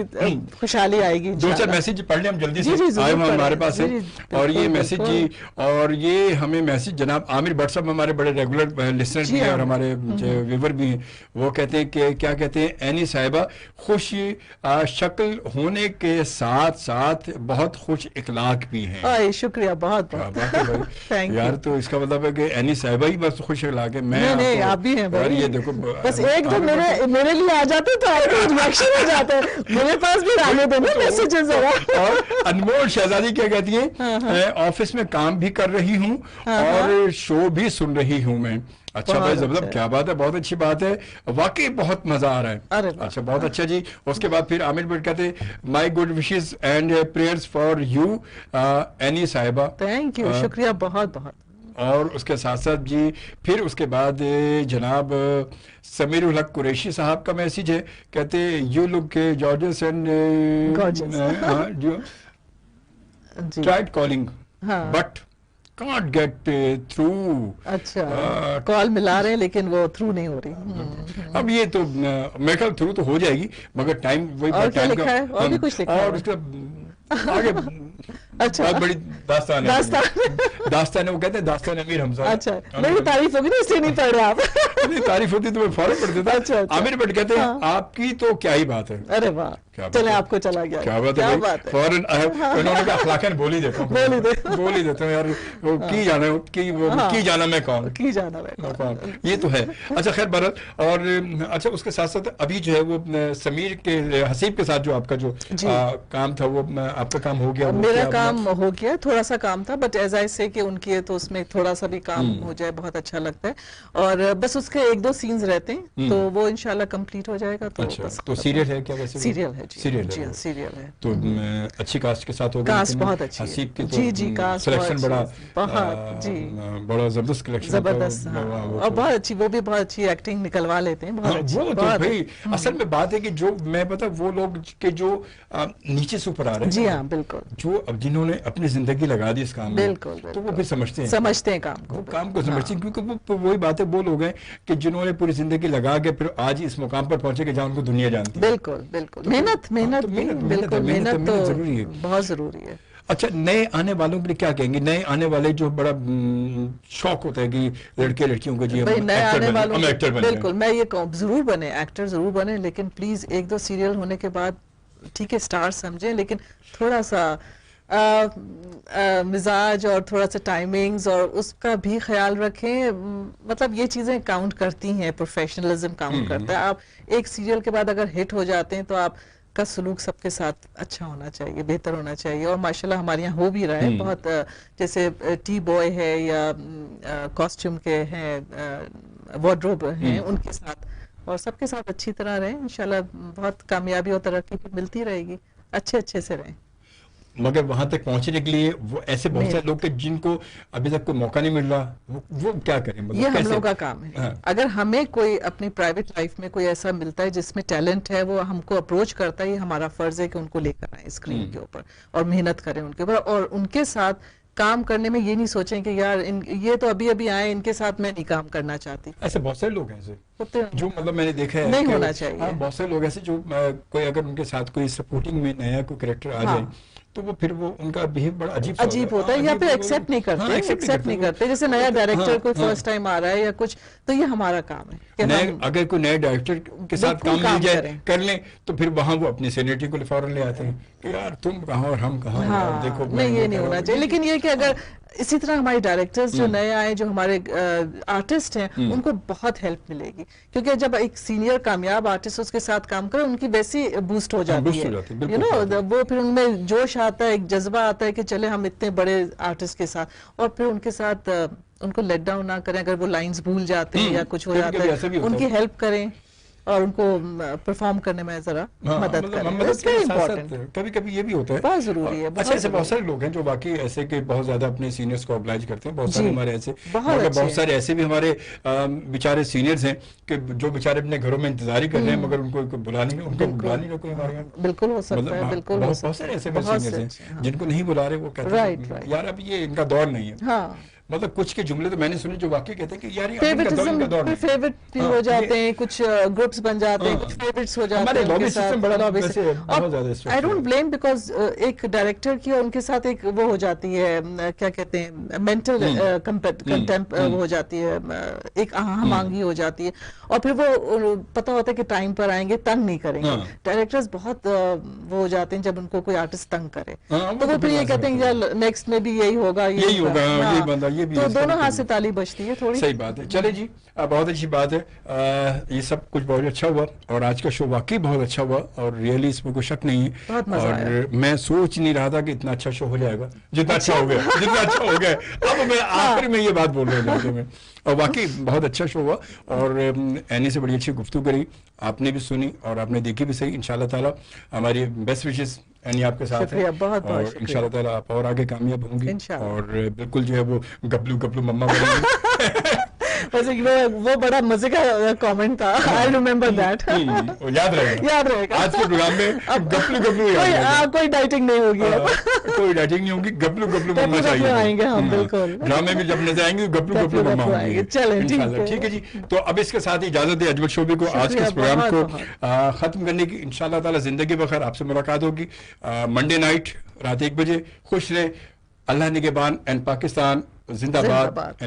खुशहाली आएगी। 2-4 मैसेज पढ़ लें हम जल्दी से, आए हमारे पास है। और ये मैसेज जी, और ये हमें मैसेज जनाब आमिर भट्ट साहब हमारे बड़े रेगुलर लिसनर भी हैं और हमारे व्यूवर भी हैं। वो कहते हैं कि क्या कहते हैं, एनी साहिबा खुश शक्ल होने के साथ साथ बहुत खुश इखलाक भी हैं। शुक्रिया बहुत बहुत यार, तो इसका मतलब है कि एनी साहिबा ही बस खुश इखलाक है। मैं नहीं आप भी हैं भाई। ये देखो बस एक जो मेरे लिए आ जाते तो रिएक्शन हो जाता है, मेरे पास भी आने देना मैसेजेस जरा। और अनमोल शहजादी क्या कहती है, ऑफिस में काम भी कर रही हूँ और शो भी सुन रही हूँ मैं। अच्छा भाई जबरदस्त, क्या बात है, बहुत अच्छी बात है, वाकई बहुत मजा आ रहा है। अच्छा बहुत अच्छा जी। उसके बाद फिर आमिर भट्ट कहते my good wishes and prayers for you any साहिबा। थैंक यू, शुक्रिया बहुत बहुत। और उसके साथ साथ जी फिर उसके बाद जनाब समीर उल हक कुरैशी साहब का मैसेज है, कहते you look gorgeous and tried calling but can't get through। अच्छा, कॉल मिला रहे हैं लेकिन वो थ्रू नहीं हो रही। अब ये तो मेरे ख्याल थ्रू तो हो जाएगी, मगर टाइम वही और क्या लिखा है, और भी कुछ लिखा है, और उसका आगे अच्छा बहुत बड़ी दास्तान है। दास्तान है, वो कहते हैं दास्तान अमीर हमजा। अच्छा, मेरी तारीफ होगी ना, इसलिए नहीं पढ़ रहे आप। नहीं तारीफ होती तो मैं फौरन पढ़ देता। अच्छा। आमिर भट्ट कहते हैं आपकी तो क्या ही बात है। अरे वाह, चले आपको चला गया, क्या बात है फौरन उन्होंने कहा अखलाकन बोल ही देता हूँ, बोल ही देता हूँ यार, की जाना मैं कौन, की जाना मैं कौन, ये तो है। अच्छा खैर बहरहाल, और अच्छा उसके साथ साथ अभी जो है वो समीर के हसीब के साथ जो आपका जो काम था वो आपका काम हो गया? मेरा काम हो गया, थोड़ा सा काम था, बट एज आई से कि उनकी है तो उसमें थोड़ा सा भी काम हो जाए बहुत अच्छा लगता है। और बस उसके 1-2 सीन्स रहते हैं तो वो इंशाल्लाह कंप्लीट हो जाएगा। तो अच्छा, तो सीरियल है क्या? वैसे सीरियल है जी, सीरियल है। तो अच्छी कास्ट के साथ होगा, कास्ट बहुत अच्छी है हसीब की जी, कास्ट सिलेक्शन बड़ा जी, बड़ा जबरदस्त कलेक्शन, जबरदस्त, और बहुत अच्छी, वो भी बहुत अच्छी एक्टिंग निकलवा लेते हैं, बहुत अच्छी। वो तो भाई असल में बात है कि जो मैं पता वो लोग के जो नीचे से ऊपर आ रहे हैं, जी हाँ बिल्कुल, जो अब जिन्होंने अपनी जिंदगी लगा दी इस काम में, बिल्कुल, तो वो फिर समझते हैं काम को समझते हैं, क्योंकि वो वही बात है, वो लोग हैं कि जिन्होंने पूरी जिंदगी लगा के फिर आज इस मुकाम पर पहुंचे कि जहाँ उनको दुनिया जानती है। बिल्कुल बिल्कुल, मेहनत तो जरूरी है, बहुत जरूरी है। अच्छा, नए आने वालों के लिए क्या कहेंगे? नए आने वाले जो बड़ा शौक होता है कि लड़के लड़कियों को जी भाई नए आने वालों, बिल्कुल मैं ये कहूँ जरूर बने, एक्टर जरूर बने, लेकिन प्लीज 1-2 सीरियल होने के बाद ठीक है स्टार समझें, लेकिन थोड़ा सा मिजाज और थोड़ा सा टाइमिंग्स और उसका भी ख्याल रखें। मतलब ये चीजें काउंट करती हैं, प्रोफेशनलिज्म काउंट करता है। आप एक सीरियल के बाद अगर हिट हो जाते हैं तो आप का सलूक सबके साथ अच्छा होना चाहिए, बेहतर होना चाहिए, और माशाल्लाह हमारे यहाँ हो भी रहा है बहुत। जैसे टी बॉय है या कॉस्ट्यूम के हैं, वार्डरोब हैं, उनके साथ और सबके साथ अच्छी तरह रहे, इंशाल्लाह बहुत कामयाबी और तरक्की मिलती रहेगी, अच्छे से रहें। मगर वहां तक पहुंचने के लिए वो ऐसे बहुत सारे लोग जिनको अभी तक कोई मौका नहीं मिल रहा, वो क्या करें? मतलब ये हम लोग का काम है। हाँ। अगर हमें कोई अपनी प्राइवेट लाइफ में कोई ऐसा मिलता है जिसमें टैलेंट है, वो हमको अप्रोच करता है, ये हमारा फर्ज है कि उनको लेकर आए स्क्रीन के ऊपर और मेहनत करें उनके ऊपर, और उनके साथ काम करने में ये नहीं सोचें कि यार ये तो अभी आए, इनके साथ मैं नहीं काम करना चाहती। ऐसे बहुत सारे लोग हैं ऐसे जो मतलब मैंने देखा है, नहीं होना चाहिए। बहुत सारे लोग ऐसे जो कोई अगर उनके साथ कोई सपोर्टिंग में नया कोई कैरेक्टर आ जाए तो वो फिर वो उनका बिहेव बड़ा अजीब होता है, या फिर एक्सेप्ट नहीं करते, जैसे नया डायरेक्टर कोई फर्स्ट टाइम आ रहा है या कुछ, तो ये हमारा काम है। अगर कोई नए डायरेक्टर के साथ काम मिल जाए, कर लें, तो फिर वहाँ वो अपनी सीनियरिटी को फौरन ले आते हैं कि यार तुम कहाँ और हम कहाँ, देखो नहीं ये नहीं होना चाहिए। लेकिन ये कि अगर इसी तरह हमारे डायरेक्टर्स जो नए आए, जो हमारे आर्टिस्ट हैं, उनको बहुत हेल्प मिलेगी, क्योंकि जब एक सीनियर कामयाब आर्टिस्ट उसके साथ काम करे, उनकी वैसी बूस्ट हो जाती है, यू नो, वो फिर उनमें जोश आता है, एक जज्बा आता है कि चले हम इतने बड़े आर्टिस्ट के साथ, और फिर उनके साथ उनको लेट डाउन ना करें, अगर वो लाइंस भूल जाते हैं या कुछ हो जाता है, उनकी हेल्प करें और उनको परफॉर्म करने में जरा मदद करें। मदद के साथ कभी कभी ये भी होता है, बहुत जरूरी है। अच्छा, ऐसे बहुत सारे लोग हैं जो बाकी ऐसे के बहुत ज्यादा अपने सीनियर्स को ऑब्लाइज करते हैं, बहुत सारे हमारे ऐसे, बहुत सारे ऐसे भी हमारे बेचारे सीनियर्स हैं कि जो बेचारे अपने घरों में इंतजार ही कर रहे हैं, मगर उनको बुला नहीं कोई हमारे यहाँ। बिल्कुल हो सकता है, बिल्कुल बहुत सारे ऐसे सीनियर्स हैं जिनको नहीं बुला रहे, वो कहते हैं यार अब ये इनका दौर नहीं है। मतलब कुछ के जुमले तो मैंने सुने जो वाकई कहते हैं कि यार ये फेवरेट हो जाते हैं, कुछ ग्रुप्स बन जाते हैं, कुछ फेवरेट्स हो जाते हैं उनके साथ। आई डोंट ब्लेम, बिकॉज एक डायरेक्टर की और उनके साथ एक वो हो जाती है, क्या कहते हैं, मेंटल कंटेम्प हो जाती है, एक हमांगी हो जाती है, और फिर वो पता होता है कि टाइम पर आएंगे, तंग नहीं करेंगे। डायरेक्टर्स बहुत वो हो जाते हैं जब उनको कोई आर्टिस्ट तंग करे, तो वो फिर ये कहते हैं यार नेक्स्ट में भी यही होगा, यही होगा। तो दोनों हाथ से ताली बजती है थोड़ी। सही बात है। चले जी, बहुत अच्छी बात है। ये सब कुछ बहुत अच्छा हुआ और आज का शो वाकई बहुत अच्छा हुआ और रियली इसमें कोई शक नहीं है। और मैं सोच नहीं रहा था कि इतना अच्छा शो हो जाएगा जितना अच्छा हो गया, जितना अच्छा हो गया। अब मैं आखिर में ये बात बोल रहा हूँ और वाकई बहुत अच्छा शो हुआ और एनी से बड़ी अच्छी गुफ्तगू करी, आपने भी सुनी और आपने देखी भी सही। इंशाल्लाह ताला हमारी बेस्ट विशेस यानी आपके साथ है और इंशाल्लाह ताला आप और आगे कामयाब होंगी और बिल्कुल जो है वो गबलू गबलू मम्मा बनेंगी। वैसे वो बड़ा मजे का कमेंट था, आई रिमेम्बर दैट। याद रहेगा आज के प्रोग्राम में गबलू गबलू कोई डाइटिंग नहीं होगी, कोई डाइटिंग नहीं होगी, गबलू गबलू मम्मा चाहिए आएंगे हम, बिल्कुल ड्रामे में जब नजर आएंगे गबलू गबलू मम्मा आएंगे। चलें ठीक है जी। तो अब इसके साथ ही इजाजत है अजमल शोबी को आज के इस प्रोग्राम को खत्म करने की। इंशाल्लाह ताला जिंदगी बखैर आपसे मुलाकात होगी मंडे नाइट रात 1 बजे। खुश रहे, अल्लाह निगहबान एंड पाकिस्तान जिंदाबाद।